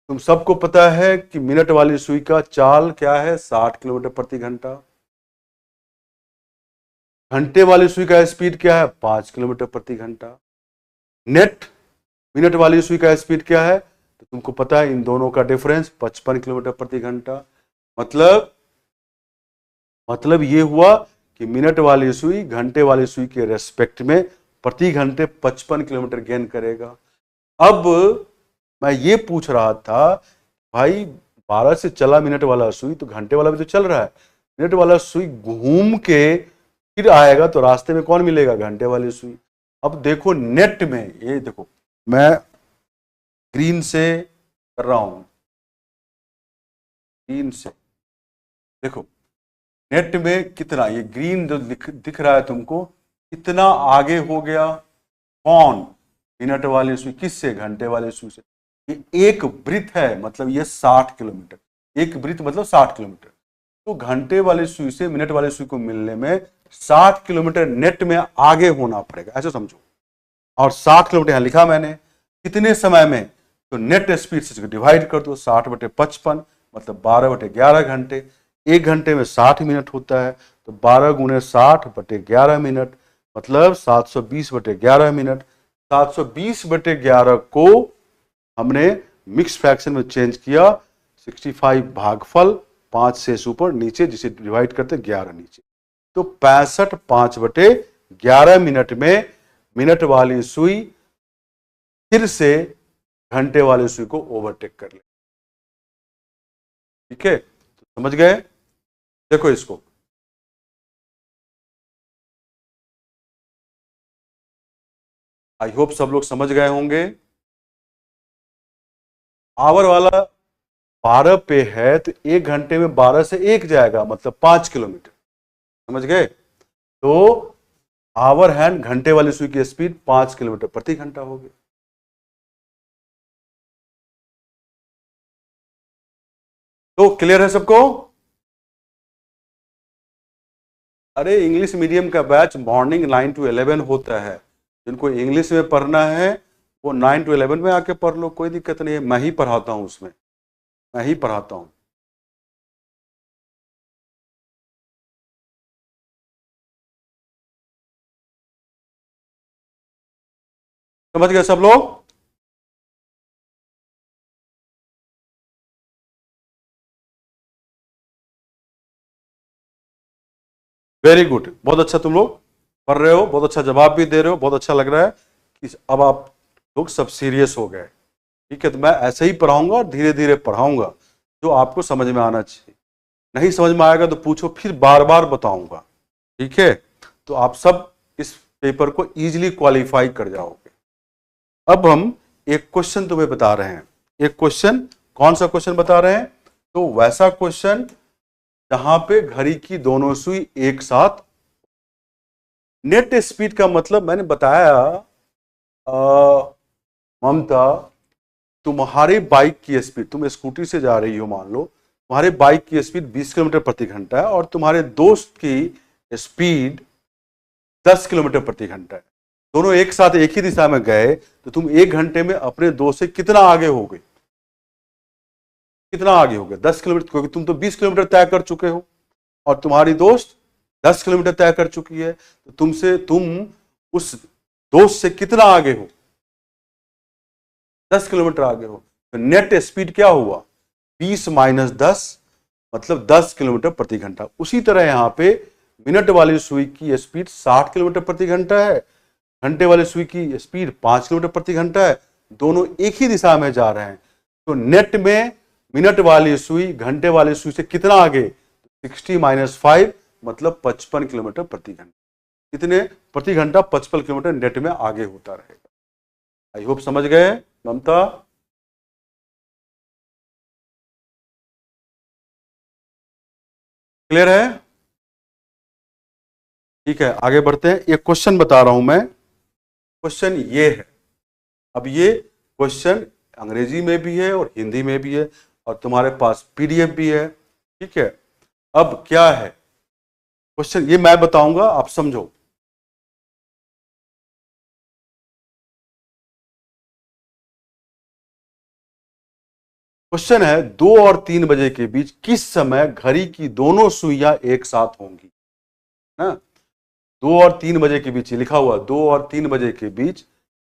तुम सबको पता है कि मिनट वाली सुई का चाल क्या है? 60 किलोमीटर प्रति घंटा। घंटे वाली सुई का स्पीड क्या है? 5 किलोमीटर प्रति घंटा। नेट मिनट वाली सुई का स्पीड क्या है? तो तुमको पता है इन दोनों का डिफरेंस 55 किलोमीटर प्रति घंटा। मतलब ये हुआ कि मिनट वाली सुई घंटे वाली सुई के रेस्पेक्ट में प्रति घंटे 55 किलोमीटर गेन करेगा। अब मैं ये पूछ रहा था, भाई 12 से चला मिनट वाला सुई, तो घंटे वाला भी तो चल रहा है। मिनट वाला सुई घूम के फिर आएगा, तो रास्ते में कौन मिलेगा? घंटे वाली सुई। अब देखो नेट में, ये देखो मैं ग्रीन से कर रहा हूं, ग्रीन से देखो नेट में कितना, ये ग्रीन जो दिख रहा है तुमको, कितना आगे हो गया? कौन? मिनट वाली सुई। किससे? घंटे वाली सुई से। ये एक ब्रिथ है, मतलब ये 60 किलोमीटर, एक ब्रिथ मतलब 60 किलोमीटर। तो घंटे वाली सुई से मिनट वाली सुई को मिलने में 60 किलोमीटर नेट में आगे होना पड़ेगा, ऐसे समझो। और 60 किलोमीटर यहां लिखा मैंने, कितने समय में? तो नेट स्पीड से डिवाइड कर दो, 60/55 मतलब 12/11 घंटे। 1 घंटे में 60 मिनट होता है, तो 12 गुने 60/11 मिनट, मतलब 720/11 मिनट। 720/11 को हमने मिक्स फ्रैक्शन में चेंज किया, 65 भागफल 5 से ऊपर नीचे, जिसे डिवाइड करते 11 नीचे। तो 65 5/11 मिनट में मिनट वाली सुई फिर से घंटे वाली सुई को ओवरटेक कर ले। ठीक है, तो समझ गए? देखो इसको, आई होप सब लोग समझ गए होंगे। आवर वाला 12 पे है, तो 1 घंटे में 12 से 1 जाएगा, मतलब 5 किलोमीटर। समझ गए? तो आवर हैंड घंटे वाली सुई की स्पीड 5 किलोमीटर प्रति घंटा होगी। तो क्लियर है सबको? अरे इंग्लिश मीडियम का बैच मॉर्निंग 9 to 11 होता है। जिनको इंग्लिश में पढ़ना है वो 9 to 11 में आके पढ़ लो, कोई दिक्कत नहीं है। मैं ही पढ़ाता हूं उसमें, मैं ही पढ़ाता हूं। समझ गए सब लोग? वेरी गुड, बहुत अच्छा, तुम लोग पढ़ रहे हो, बहुत अच्छा जवाब भी दे रहे हो, बहुत अच्छा लग रहा है कि अब आप लोग सब सीरियस हो गए। ठीक है, तो मैं ऐसे ही पढ़ाऊंगा और धीरे धीरे पढ़ाऊंगा, जो आपको समझ में आना चाहिए। नहीं समझ में आएगा तो पूछो, फिर बार बार बताऊंगा। ठीक है, तो आप सब इस पेपर को इजीली क्वालिफाई कर जाओगे। अब हम एक क्वेश्चन तुम्हें बता रहे हैं। एक क्वेश्चन, कौन सा क्वेश्चन बता रहे हैं? तो वैसा क्वेश्चन जहां पे घड़ी की दोनों सुई एक साथ। नेट स्पीड का मतलब मैंने बताया, ममता, तुम्हारे बाइक की स्पीड, तुम स्कूटी से जा रही हो, मान लो तुम्हारे बाइक की स्पीड 20 किलोमीटर प्रति घंटा है और तुम्हारे दोस्त की स्पीड 10 किलोमीटर प्रति घंटा है। दोनों एक साथ एक ही दिशा में गए तो तुम 1 घंटे में अपने दोस्त से कितना आगे हो गए? कितना आगे हो गए? 10 किलोमीटर, क्योंकि तुम तो 20 किलोमीटर तय कर चुके हो और तुम्हारी दोस्त 10 किलोमीटर तय कर चुकी है, तो तुम उस दोस्त से कितना आगे हो? 10 किलोमीटर आगे हो। तो नेट स्पीड क्या हुआ? 20 माइनस 10 मतलब 10 किलोमीटर प्रति घंटा। उसी तरह यहां पे मिनट वाली सुई की स्पीड 60 किलोमीटर प्रति घंटा है, घंटे वाली सुई की स्पीड 5 किलोमीटर प्रति घंटा है। दोनों एक ही दिशा में जा रहे हैं, तो नेट में मिनट वाली सुई घंटे वाली सुई से कितना आगे? 60 माइनस 5 मतलब 55 किलोमीटर प्रति घंटा। कितने प्रति घंटा? 55 किलोमीटर नेट में आगे होता रहेगा। आई होप समझ गए ममता। क्लियर है? ठीक है, आगे बढ़ते हैं। एक क्वेश्चन बता रहा हूं मैं। क्वेश्चन ये है, अब ये क्वेश्चन अंग्रेजी में भी है और हिंदी में भी है और तुम्हारे पास पीडीएफ भी है। ठीक है, अब क्या है क्वेश्चन, ये मैं बताऊंगा, आप समझो। क्वेश्चन है 2 और 3 बजे के बीच किस समय घड़ी की दोनों सुइयां एक साथ होंगी? ना, 2 और 3 बजे के बीच लिखा हुआ, 2 और 3 बजे के बीच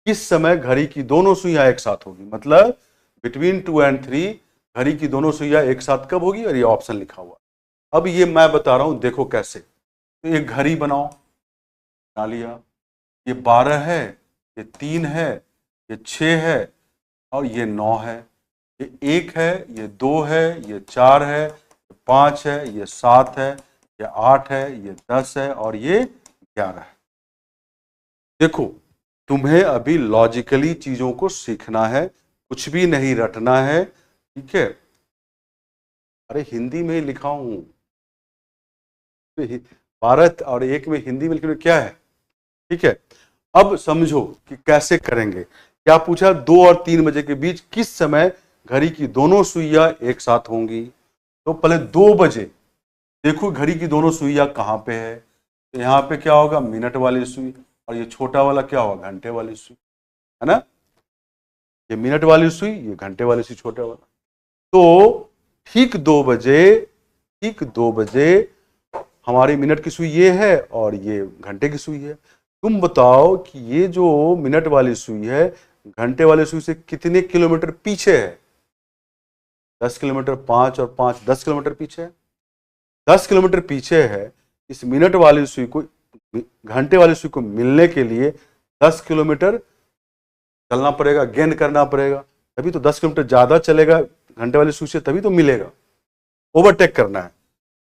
किस समय घड़ी की दोनों सुइयां एक साथ होगी? मतलब बिटवीन 2 एंड 3 घड़ी की दोनों सुइयां एक साथ कब होगी? और ये ऑप्शन लिखा हुआ। अब ये मैं बता रहा हूं, देखो कैसे। तो एक घड़ी बनाओ, बना लिया। ये 12 है, ये 3 है, ये 6 है और ये 9 है। ये 1 है, ये 2 है, ये 4 है, ये 5 है, ये 7 है, ये 8 है, ये 10 है और ये 11 है। देखो, तुम्हें अभी लॉजिकली चीजों को सीखना है, कुछ भी नहीं रटना है। ठीक है, अरे हिंदी में ही लिखा हूं, 12 और 1 में हिंदी में लिखना क्या है? ठीक है, अब समझो कि कैसे करेंगे। क्या पूछा? 2 और 3 बजे के बीच किस समय घड़ी की दोनों सुइयां एक साथ होंगी? तो पहले 2 बजे देखो घड़ी की दोनों सुइयां कहां पे है। तो यहां पे क्या होगा? मिनट वाली सुई, और ये छोटा वाला क्या होगा? घंटे वाली सुई, है ना। ये मिनट वाली सुई, ये घंटे वाली सुई, छोटा वाला। तो ठीक 2 बजे, ठीक 2 बजे हमारी मिनट की सुई ये है और ये घंटे की सुई है। तुम बताओ कि ये जो मिनट वाली सुई है घंटे वाली सुई से कितने किलोमीटर पीछे है? 10 किलोमीटर, 5 और 5 10 किलोमीटर पीछे है। 10 किलोमीटर पीछे है। इस मिनट वाली सुई को घंटे वाली सुई को मिलने के लिए 10 किलोमीटर चलना पड़ेगा, गेन करना पड़ेगा, तभी तो 10 किलोमीटर ज्यादा चलेगा घंटे वाली सुई से, तभी तो मिलेगा। ओवरटेक करना है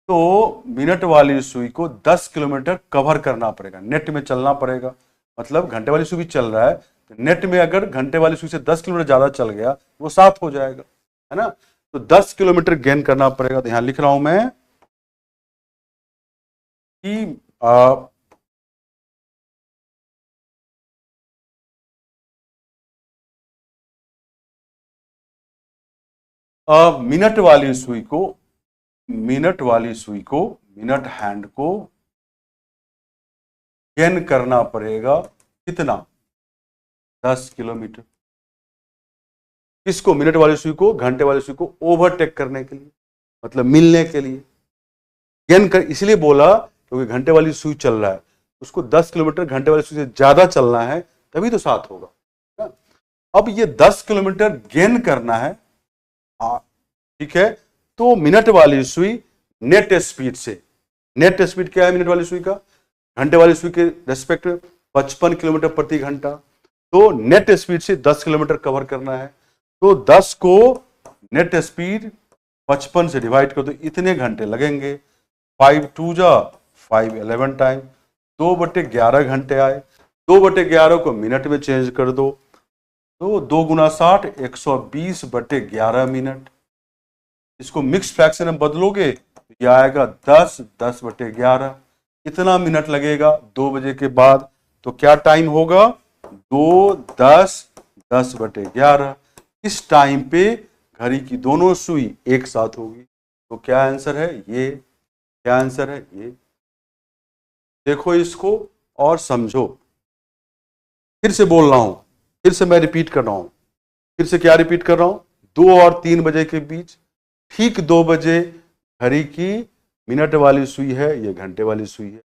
तो मिनट वाली सुई को 10 किलोमीटर कवर करना पड़ेगा, नेट में चलना पड़ेगा। मतलब घंटे वाली सुई भी चल रहा है तो नेट में अगर घंटे वाली सुई से 10 किलोमीटर ज्यादा चल गया वो 7 हो जाएगा, है ना। तो 10 किलोमीटर गेन करना पड़ेगा। तो यहां लिख रहा हूं मैं कि मिनट वाली सुई को, मिनट वाली सुई को, मिनट हैंड को गेन करना पड़ेगा कितना? 10 किलोमीटर। किसको? मिनट वाली सुई को घंटे वाली सुई को ओवरटेक करने के लिए, मतलब मिलने के लिए। गेन कर इसलिए बोला क्योंकि घंटे वाली सुई चल रहा है, उसको 10 किलोमीटर घंटे वाली सुई से ज्यादा चलना है, तभी तो 7 होगा। अब ये 10 किलोमीटर गेन करना है, ठीक है। तो मिनट वाली सुई नेट स्पीड से, नेट स्पीड क्या है मिनट वाली सुई का? घंटे वाली सुई के रेस्पेक्ट में 55 किलोमीटर प्रति घंटा। तो नेट स्पीड से 10 किलोमीटर कवर करना है, तो 10 को नेट स्पीड 55 से डिवाइड कर दो, इतने घंटे लगेंगे। 5 2 जा 5 11 टाइम, 2/11 घंटे आए। 2/11 को मिनट में चेंज कर दो, तो 2 गुना 60 120/11 मिनट। इसको मिक्स फ्रैक्शन में बदलोगे तो ये आएगा 10 10/11। इतना मिनट लगेगा 2 बजे के बाद। तो क्या टाइम होगा? 2 10 10/11। इस टाइम पे घड़ी की दोनों सुई एक साथ होगी। तो क्या आंसर है? ये। क्या आंसर है? ये। देखो इसको और समझो। फिर से बोल रहा हूं, फिर से मैं रिपीट कर रहा हूं, फिर से क्या रिपीट कर रहा हूं, 2 और 3 बजे के बीच, ठीक 2 बजे घड़ी की मिनट वाली सुई है, ये घंटे वाली सुई है।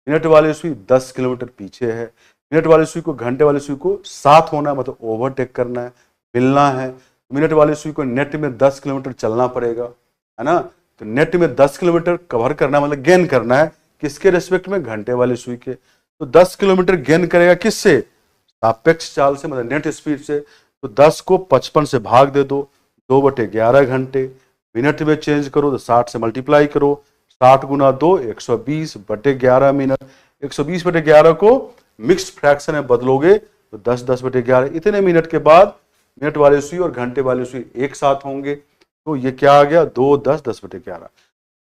मिनट वाली सुई 10 किलोमीटर पीछे है, मिनट वाली सुई को घंटे वाली सुई को साथ होना है, मतलब ओवरटेक करना है, मिलना है। मिनट वाली सुई को नेट में 10 किलोमीटर चलना पड़ेगा, है ना। तो नेट में 10 किलोमीटर कवर करना मतलब गेन करना है, किसके रेस्पेक्ट में, घंटे वाली सुई के। तो 10 किलोमीटर गेन करेगा किससे, सापेक्ष चाल से, मतलब नेट स्पीड से। तो 10 को 55 से भाग दे दो, 2/11 घंटे। मिनट में चेंज करो तो 60 से मल्टीप्लाई करो, 60 गुना 2 120/11 मिनट। 120/11 को मिक्स्ड फ्रैक्शन में बदलोगे तो 10/11। इतने मिनट के बाद मिनट वाली सुई और घंटे वाली सुई एक साथ होंगे, तो ये क्या आ गया, 2 10 10/11।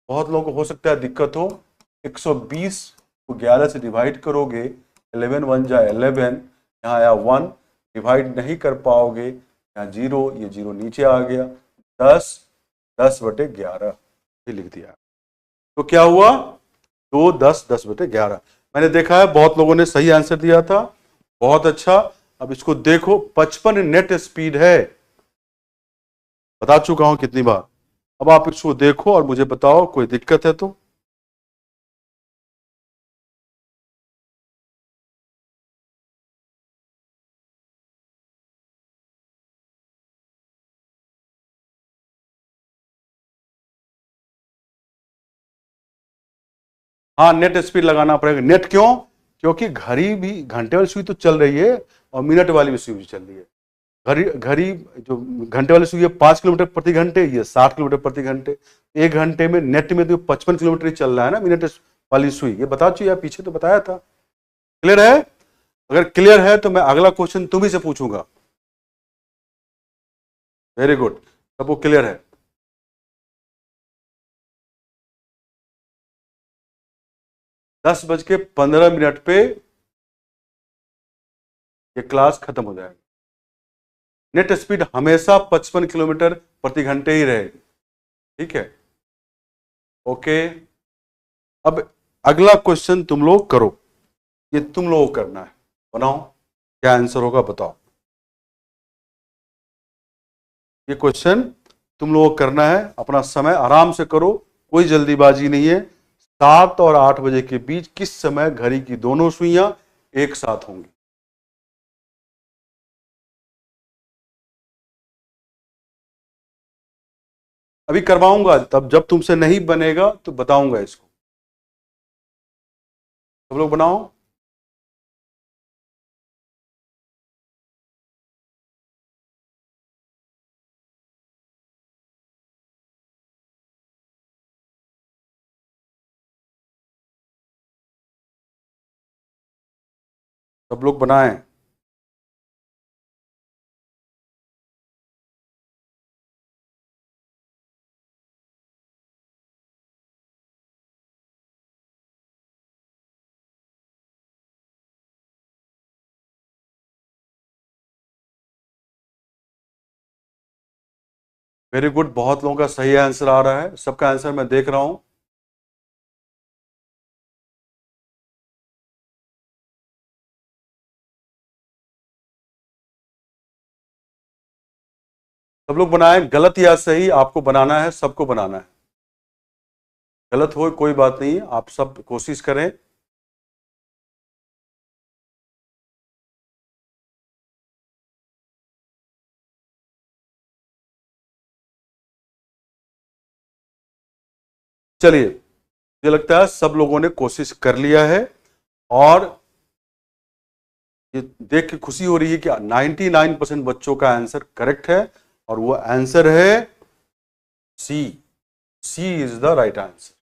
बहुत लोगों को हो सकता है दिक्कत हो, 120 को 11 से डिवाइड करोगे, 11 1 जा 11, यहाँ आया 1, डिवाइड नहीं कर पाओगे, यहाँ 0, ये 0 नीचे आ गया, 10 10/11 लिख दिया। तो क्या हुआ, 2 10 10/11। मैंने देखा है बहुत लोगों ने सही आंसर दिया था, बहुत अच्छा। अब इसको देखो, 55 नेट स्पीड है, बता चुका हूं कितनी बार। अब आप इसको देखो और मुझे बताओ कोई दिक्कत है तो। हाँ, नेट स्पीड लगाना पड़ेगा। नेट क्यों, क्योंकि घड़ी भी, घंटे वाली सुई तो चल रही है और मिनट वाली भी सुई भी चल रही है। घड़ी घड़ी जो घंटे वाली सुई है 5 किलोमीटर प्रति घंटे, ये 60 किलोमीटर प्रति घंटे। 1 घंटे में नेट में तो 55 किलोमीटर ही चल रहा है ना मिनट वाली सुई, ये बता चुकी है, पीछे तो बताया था। क्लियर है, अगर क्लियर है तो मैं अगला क्वेश्चन तुम ही से पूछूंगा। वेरी गुड, सबको क्लियर है। 10:15 पे ये क्लास खत्म हो जाएगा। नेट स्पीड हमेशा 55 किलोमीटर प्रति घंटे ही रहेगी, ठीक है, ओके। अब अगला क्वेश्चन तुम लोग करो, ये तुम लोग करना है, बनाओ क्या आंसर होगा बताओ। ये क्वेश्चन तुम लोगों को करना है, अपना समय आराम से करो, कोई जल्दीबाजी नहीं है। 7 और 8 बजे के बीच किस समय घड़ी की दोनों सुइयां एक साथ होंगी। अभी करवाऊंगा, तब जब तुमसे नहीं बनेगा तो बताऊंगा इसको। सब लोग बनाओ। सब लोग बनाएं। वेरी गुड, बहुत लोगों का सही आंसर आ रहा है, सबका आंसर मैं देख रहा हूं। सब लोग बनाएं, गलत या सही आपको बनाना है, सबको बनाना है। गलत हो कोई बात नहीं, आप सब कोशिश करें। चलिए, मुझे लगता है सब लोगों ने कोशिश कर लिया है, और ये देख के खुशी हो रही है कि 99% बच्चों का आंसर करेक्ट है, और वो आंसर है C. C is the right answer,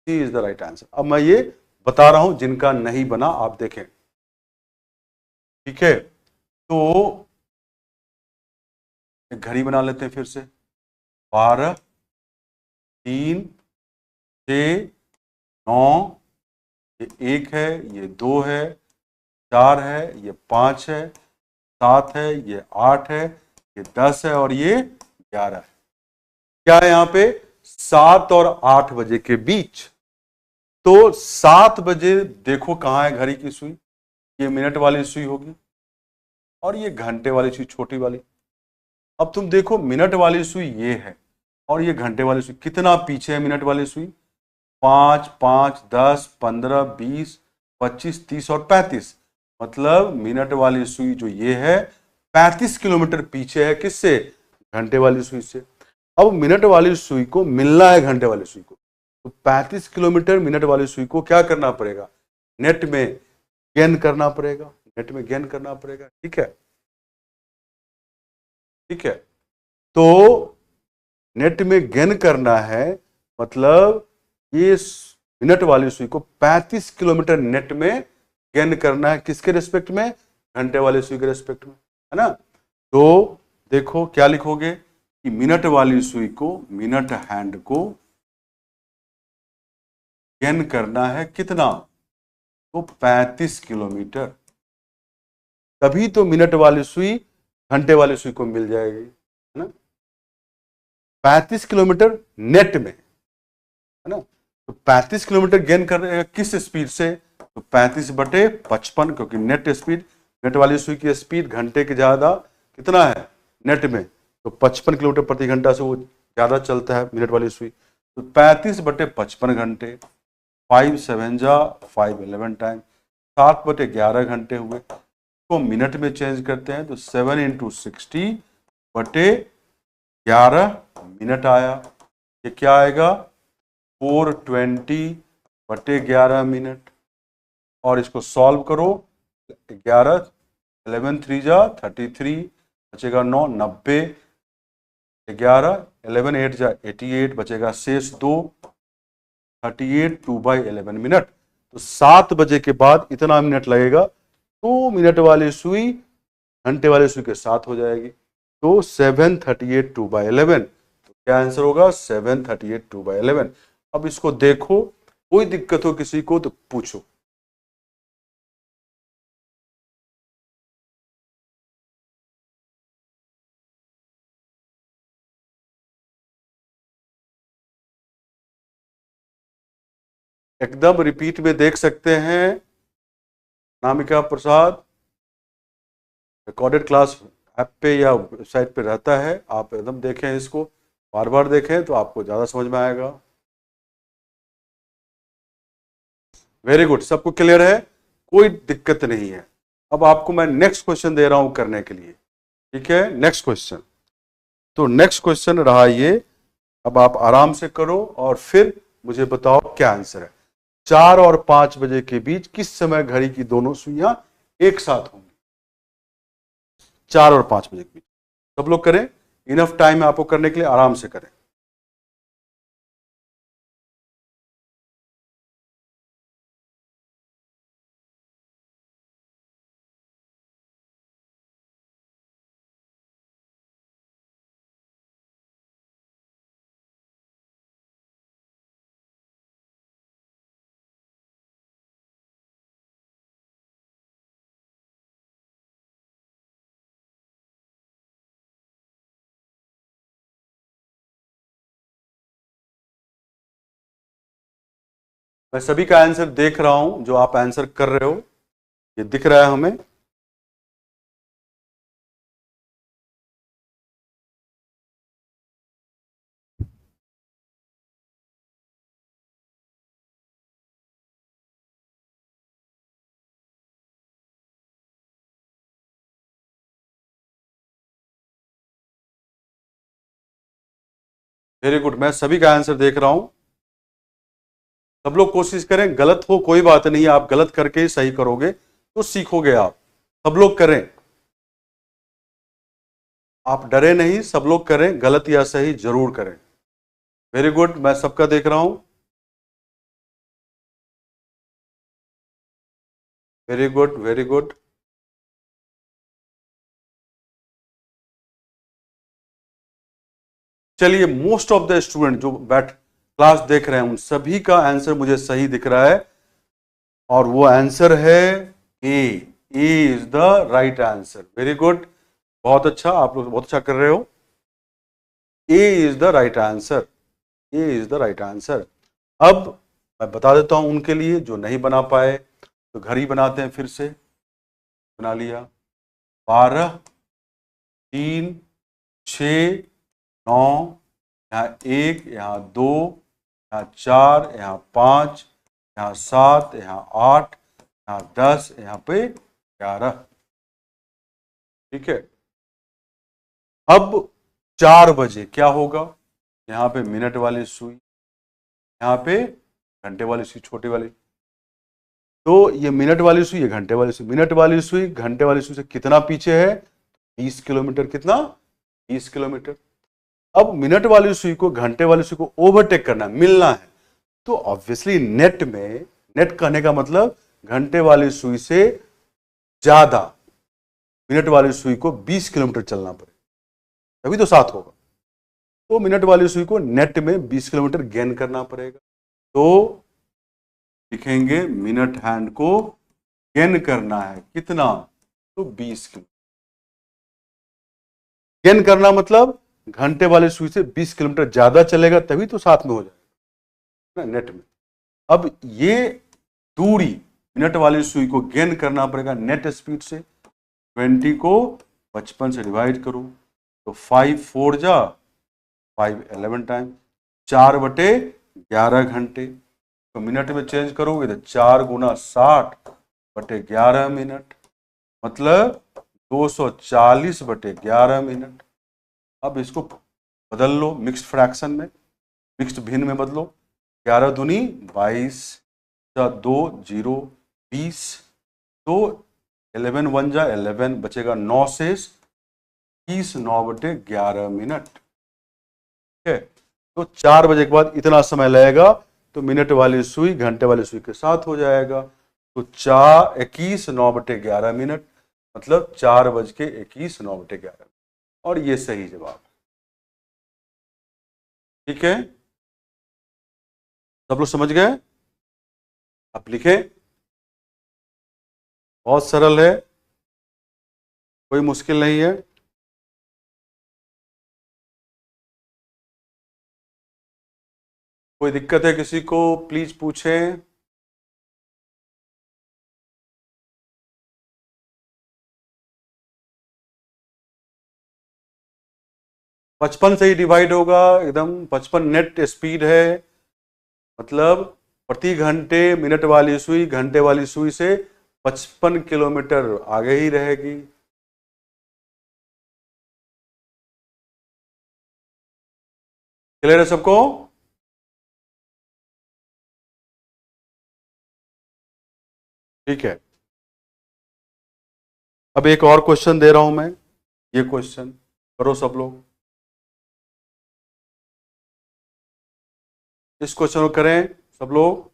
C is the right answer. अब मैं ये बता रहा हूं जिनका नहीं बना, आप देखें, ठीक है। तो एक घड़ी बना लेते हैं फिर से, 12 3 6 9, ये 1 है, ये 2 है, 4 है, ये 5 है, 7 है, ये 8 है, ये 10 है, और ये 11 है। क्या है यहाँ पे, 7 और 8 बजे के बीच। तो 7 बजे देखो कहाँ है घड़ी की सुई, ये मिनट वाली सुई होगी, और ये घंटे वाली सुई छोटी वाली। अब तुम देखो मिनट वाली सुई ये है और ये घंटे वाली सुई, कितना पीछे है मिनट वाली सुई? 5, 5, 10, 15, 20, 25, 30 और 35। मतलब मिनट वाली सुई जो ये है 35 किलोमीटर पीछे है, किससे? घंटे वाली सुई से। अब मिनट वाली सुई को मिलना है घंटे वाली सुई को, तो 35 किलोमीटर मिनट वाली सुई को क्या करना पड़ेगा? नेट में गेन करना पड़ेगा, नेट में गेन करना पड़ेगा। ठीक है, ठीक है। तो नेट में गेन करना है, मतलब ये मिनट वाली सुई को 35 किलोमीटर नेट में गेन करना है, किसके रिस्पेक्ट में? घंटे वाली सुई के रिस्पेक्ट में, है ना। तो देखो क्या लिखोगे कि मिनट वाली सुई को, मिनट हैंड को गेन करना है कितना? तो 35 किलोमीटर। तभी तो मिनट वाली सुई घंटे वाली सुई को मिल जाएगी, है ना। 35 किलोमीटर नेट में, है ना। तो 35 किलोमीटर गेन कर रहे हैं किस स्पीड से? तो 35/55, क्योंकि नेट स्पीड, नेट वाली सुई की स्पीड घंटे के ज्यादा कितना है नेट में, तो 55 किलोमीटर प्रति घंटा से वो ज्यादा चलता है मिनट वाली सुई। तो 35/55 घंटे, 5 7 जा 5 11 टाइम, 7/11 घंटे हुए। को मिनट में चेंज करते हैं तो 7 × 60/11 मिनट आया। ये क्या आएगा? 420/11 मिनट। और इसको सॉल्व करो, 11 11 3 जा 33, बचेगा 9, 90, 11 11 8 जा 88, बचेगा शेष 2, 38 2/11 मिनट। तो 7 बजे के बाद इतना मिनट लगेगा, तो मिनट वाली सुई घंटे वाली सुई के साथ हो जाएगी। तो 738 2/11, तो क्या आंसर होगा? 738 2/11। अब इसको देखो, कोई दिक्कत हो किसी को तो पूछो। एकदम रिपीट में देख सकते हैं, नामिका प्रसाद, रिकॉर्डेड क्लास ऐप पे या वेबसाइट पे रहता है, आप एकदम देखें, इसको बार बार देखें तो आपको ज़्यादा समझ में आएगा। वेरी गुड, सबको क्लियर है, कोई दिक्कत नहीं है। अब आपको मैं नेक्स्ट क्वेश्चन दे रहा हूं करने के लिए, ठीक है। नेक्स्ट क्वेश्चन, तो नेक्स्ट क्वेश्चन रहा ये, अब आप आराम से करो और फिर मुझे बताओ क्या आंसर है। 4 और 5 बजे के बीच किस समय घड़ी की दोनों सुइयां एक साथ होंगी? 4 और 5 बजे के बीच सब लोग करें, इनफ टाइम है आपको करने के लिए, आराम से करें। मैं सभी का आंसर देख रहा हूं, जो आप आंसर कर रहे हो ये दिख रहा है हमें। वेरी गुड, मैं सभी का आंसर देख रहा हूं। सब लोग कोशिश करें, गलत हो कोई बात नहीं, आप गलत करके ही सही करोगे तो सीखोगे आप। सब लोग करें, आप डरे नहीं, सब लोग करें, गलत या सही जरूर करें। वेरी गुड, मैं सबका देख रहा हूं। Very good, very good. चलिए, मोस्ट ऑफ द स्टूडेंट जो बैठ क्लास देख रहे हैं उन सभी का आंसर मुझे सही दिख रहा है, और वो आंसर है A. A is the right answer. Very good, बहुत अच्छा, आप लोग बहुत अच्छा कर रहे हो। A is the right answer, A is the right answer. अब मैं बता देता हूं उनके लिए जो नहीं बना पाए, तो घर ही बनाते हैं, फिर से बना लिया। 12, 3, 6, 9, यहाँ 1, यहाँ 2, यहाँ 4, यहाँ 5, यहाँ 7, यहाँ 8, यहाँ 10, यहाँ पे 11। ठीक है, अब 4 बजे क्या होगा? यहाँ पे मिनट वाली सुई, यहाँ पे घंटे वाली सुई, छोटी वाली। तो ये मिनट वाली सुई, ये घंटे वाली सुई। मिनट वाली सुई घंटे वाली सुई से कितना पीछे है? 20 किलोमीटर। कितना? 20 किलोमीटर। अब मिनट वाली सुई को घंटे वाली सुई को ओवरटेक करना है, मिलना है। तो ऑब्वियसली नेट में, नेट कहने का मतलब घंटे वाली सुई से ज्यादा मिनट वाली सुई को 20 किलोमीटर चलना पड़ेगा, तभी तो 7 होगा। तो मिनट वाली सुई को नेट में 20 किलोमीटर गेन करना पड़ेगा। तो लिखेंगे मिनट हैंड को गेन करना है कितना? तो 20 किलोमीटर। गेन करना मतलब घंटे वाली सुई से 20 किलोमीटर ज्यादा चलेगा, तभी तो 7 में हो जाएगा ना नेट में। अब ये दूरी मिनट वाली सुई को गेन करना पड़ेगा नेट स्पीड से। 20 को 55 से डिवाइड करूं तो 5 4 जा 5 11 टाइम, 4/11 घंटे। तो मिनट में चेंज करोगे तो 4 गुना 60/11 मिनट, मतलब 240/11 मिनट। अब इसको बदल लो मिक्स्ड फ्रैक्शन में, मिक्स्ड भिन्न में बदलो। 11 दूनी 22, 2 0 20, तो 11 1 जा 11, बचेगा 9 शेष, 30 9/11 मिनट। ठीक है, तो 4 बजे के बाद इतना समय लगेगा, तो मिनट वाली सुई घंटे वाली सुई के साथ हो जाएगा। तो 21 9/11 मिनट, मतलब 4:21 9/11, और ये सही जवाब है। ठीक है, सब लोग समझ गए? आप लिखें, बहुत सरल है, कोई मुश्किल नहीं है। कोई दिक्कत है किसी को? प्लीज पूछें। पचपन से ही डिवाइड होगा एकदम, 55 नेट स्पीड है, मतलब प्रति घंटे मिनट वाली सुई घंटे वाली सुई से 55 किलोमीटर आगे ही रहेगी। क्लियर है सबको? ठीक है, अब एक और क्वेश्चन दे रहा हूं मैं, ये क्वेश्चन करो सब लोग। इस क्वेश्चन को करें सब लोग।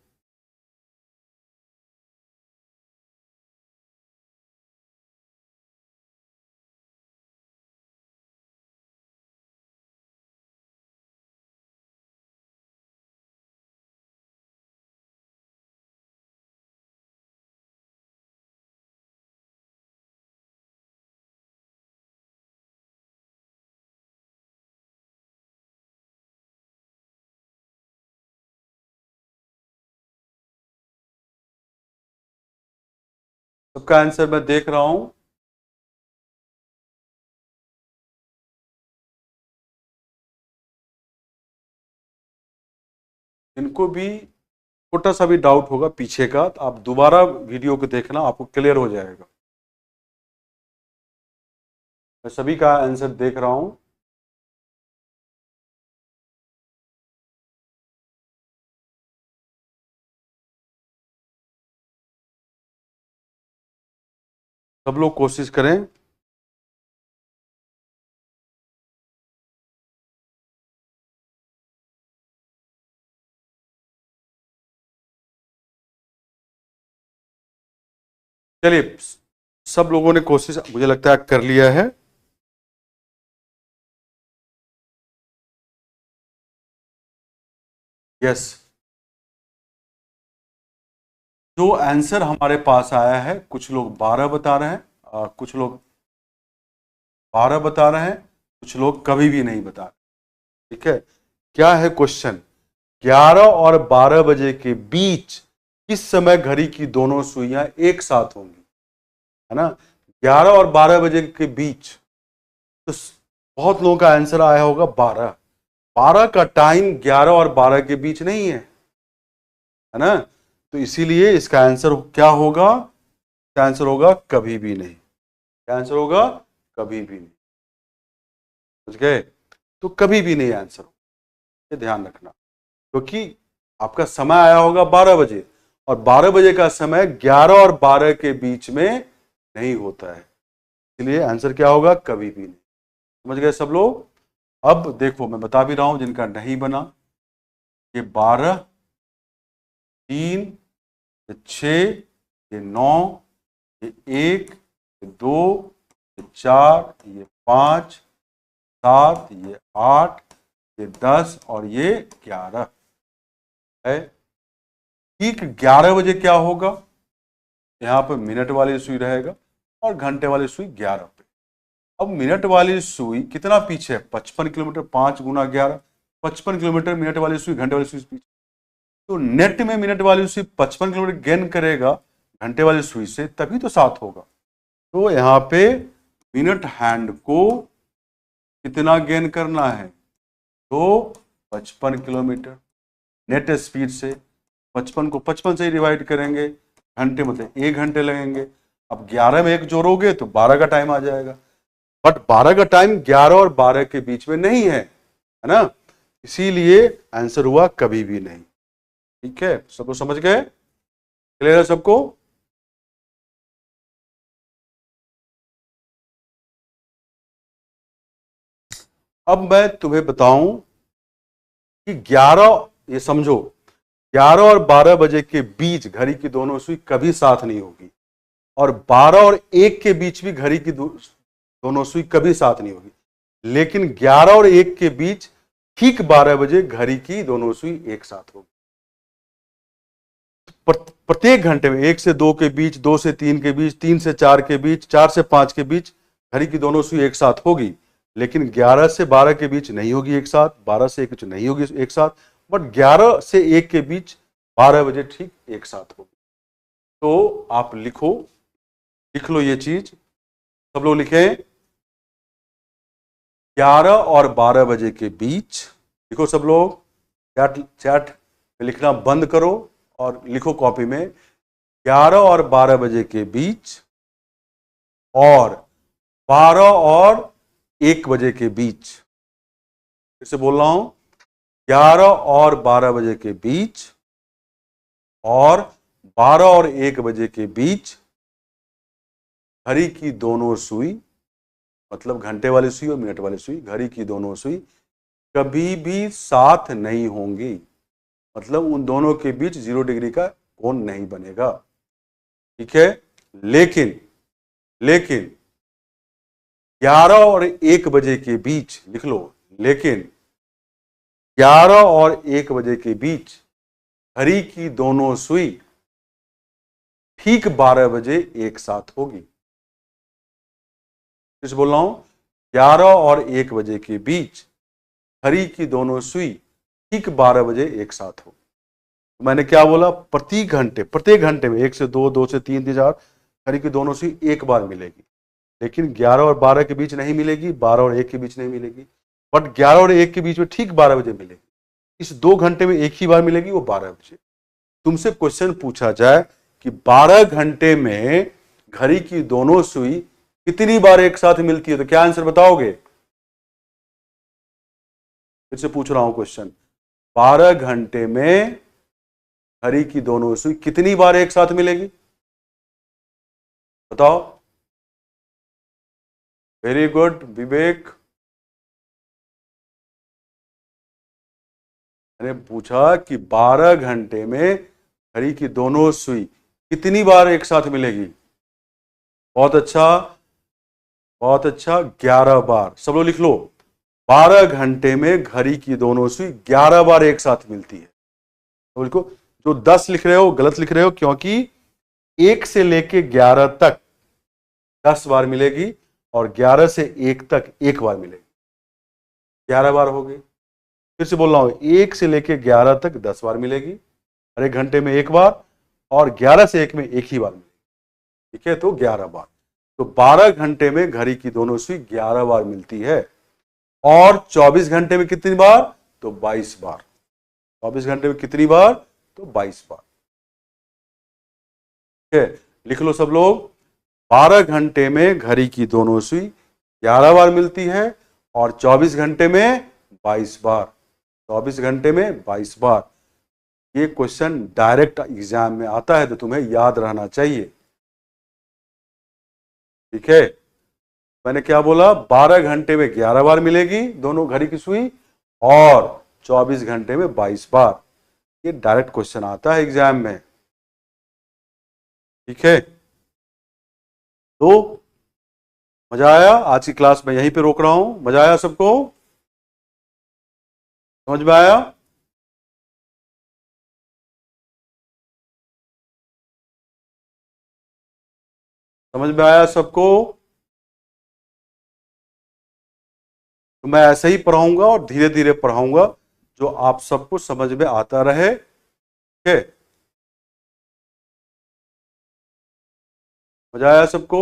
सबका आंसर मैं देख रहा हूं। इनको भी छोटा सा भी डाउट होगा पीछे का, तो आप दोबारा वीडियो को देखना, आपको क्लियर हो जाएगा। मैं सभी का आंसर देख रहा हूं। सब लोग कोशिश करें। चलिए, सब लोगों ने कोशिश मुझे लगता है कर लिया है। यस, जो आंसर हमारे पास आया है, कुछ लोग 12 बता रहे हैं और कुछ लोग 12 बता रहे हैं, कुछ लोग कभी भी नहीं बता रहे। ठीक है, क्या है क्वेश्चन? 11 और 12 बजे के बीच किस समय घड़ी की दोनों सुइयां एक साथ होंगी, है ना? 11 और 12 बजे के बीच, तो बहुत लोगों का आंसर आया होगा 12। 12 का टाइम 11 और 12 के बीच नहीं है ना, तो इसीलिए इसका आंसर क्या होगा? इसका आंसर होगा कभी भी नहीं। क्या आंसर होगा? कभी भी नहीं। समझ गए? तो कभी भी नहीं आंसर होगा, ये ध्यान रखना, क्योंकि आपका समय आया होगा 12 बजे, और 12 बजे का समय 11 और 12 के बीच में नहीं होता है, इसलिए आंसर क्या होगा? कभी भी नहीं। समझ गए सब लोग? अब देखो, मैं बता भी रहा हूं जिनका नहीं बना, ये 12, 3, ये 6, ये 9, ये 1, ये 2, ये 4, ये 5, 7, ये 8, ये 10 और ये 11 है। ठीक 11 बजे क्या होगा? यहां पर मिनट वाली सुई रहेगा और घंटे वाली सुई 11 पे। अब मिनट वाली सुई कितना पीछे है? 55 किलोमीटर। 5 गुना 11, 55 किलोमीटर मिनट वाली सुई घंटे वाली सुई पीछे। तो नेट में मिनट वाली सुई 55 किलोमीटर गेन करेगा घंटे वाली सुई से, तभी तो 7 होगा। तो यहाँ पे मिनट हैंड को कितना गेन करना है? तो 55 किलोमीटर नेट स्पीड से। 55 को 55 से ही डिवाइड करेंगे, घंटे मतलब 1 घंटे लगेंगे। अब 11 में 1 जोड़ोगे तो 12 का टाइम आ जाएगा, बट 12 का टाइम 11 और 12 के बीच में नहीं है ना, इसीलिए आंसर हुआ कभी भी नहीं। ठीक है, सबको समझ गए? क्लियर है सबको? अब मैं तुम्हें बताऊं कि 11, ये समझो, 11 और 12 बजे के बीच घड़ी की दोनों सुई कभी साथ नहीं होगी, और 12 और 1 के बीच भी घड़ी की दोनों सुई कभी साथ नहीं होगी, लेकिन 11 और 1 के बीच ठीक 12 बजे घड़ी की दोनों सुई एक साथ होगी। प्रत्येक घंटे में 1 से 2 के बीच, 2 से 3 के बीच, 3 से 4 के बीच, 4 से 5 के बीच घड़ी की दोनों सुई एक साथ होगी, लेकिन 11 से 12 के बीच नहीं होगी एक साथ, 12 से 1 के बीच नहीं होगी एक साथ, बट 11 से 1 के बीच 12 बजे ठीक एक साथ होगी। तो आप लिख लो ये चीज, सब लोग लिखें, 11 और 12 बजे के बीच, लिखो सब लोग, चैट में लिखना बंद करो और लिखो कॉपी में, 11 और 12 बजे के बीच और 12 और 1 बजे के बीच। फिर से बोल रहा हूं, 11 और 12 बजे के बीच और 12 और 1 बजे के बीच घड़ी की दोनों सुई, मतलब घंटे वाली सुई और मिनट वाली सुई, घड़ी की दोनों सुई कभी भी साथ नहीं होंगी, मतलब उन दोनों के बीच 0 डिग्री का कोण नहीं बनेगा। ठीक है, लेकिन 11 और 1 बजे के बीच, लिख लो, लेकिन 11 और 1 बजे के बीच घड़ी की दोनों सुई ठीक 12 बजे एक साथ होगी। फिर से बोल रहा हूं, 11 और 1 बजे के बीच घड़ी की दोनों सुई ठीक 12 बजे एक साथ हो। तो मैंने क्या बोला? प्रत्येक घंटे में 1 से 2, 2 से 3, 3 से 4 घड़ी की दोनों सुई एक बार मिलेगी, लेकिन 11 और 12 के बीच नहीं मिलेगी, 12 और 1 के बीच नहीं मिलेगी, बट 11 और 1 के बीच में ठीक 12 बजे मिलेगी। इस 2 घंटे में एक ही बार मिलेगी, वो 12 बजे। तुमसे क्वेश्चन पूछा जाए कि 12 घंटे में घड़ी की दोनों सुई कितनी बार एक साथ मिलती है, तो क्या आंसर बताओगे? फिर से पूछ रहा हूं क्वेश्चन, 12 घंटे में घड़ी की दोनों सुई कितनी बार एक साथ मिलेगी? बताओ। वेरी गुड विवेक। मैंने पूछा कि 12 घंटे में घड़ी की दोनों सुई कितनी बार एक साथ मिलेगी? बहुत अच्छा, बहुत अच्छा, 11 बार। सब लोग लिख लो, 12 घंटे में घड़ी की दोनों सुई 11 बार एक साथ मिलती है। तो लिखो, जो 10 लिख रहे हो गलत लिख रहे हो, क्योंकि 1 से लेके 11 तक 10 बार मिलेगी और 11 से 1 तक 1 बार मिलेगी, 11 बार हो गई। फिर से बोल रहा हूं, 1 से लेके 11 तक 10 बार मिलेगी, हर एक घंटे में 1 बार, और 11 से 1 में 1 ही बार मिलेगी। ठीक है, तो 11 बार। तो 12 घंटे में घड़ी की दोनों सुई 11 बार मिलती है, और 24 घंटे में कितनी बार? तो 22 बार। 24 घंटे में कितनी बार? तो 22 बार। ठीक है, लिख लो सब लोग। 12 घंटे में घड़ी की दोनों सुई 11 बार मिलती है, और 24 घंटे में 22 बार। 24 घंटे में 22 बार। ये क्वेश्चन डायरेक्ट एग्जाम में आता है, तो तुम्हें याद रहना चाहिए। ठीक है, मैंने क्या बोला? 12 घंटे में 11 बार मिलेगी दोनों घड़ी की सुई, और 24 घंटे में 22 बार। ये डायरेक्ट क्वेश्चन आता है एग्जाम में। ठीक है, तो मजा आया? आज की क्लास में यहीं पे रोक रहा हूं। मजा आया सबको? समझ में आया? समझ में आया सबको? तो मैं ऐसे ही पढ़ाऊंगा और धीरे धीरे पढ़ाऊंगा, जो आप सबको समझ में आता रहे। ठीक है, मजा आया सबको?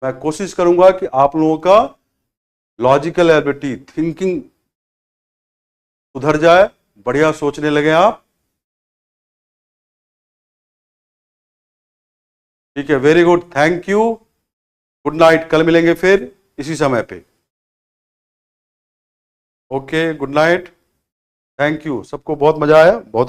मैं कोशिश करूंगा कि आप लोगों का लॉजिकल एबिलिटी, थिंकिंग सुधर जाए, बढ़िया सोचने लगे आप। ठीक है, very good, thank you, good night. कल मिलेंगे फिर इसी समय पे। Okay, good night, thank you सबको। बहुत मजा आया, बहुत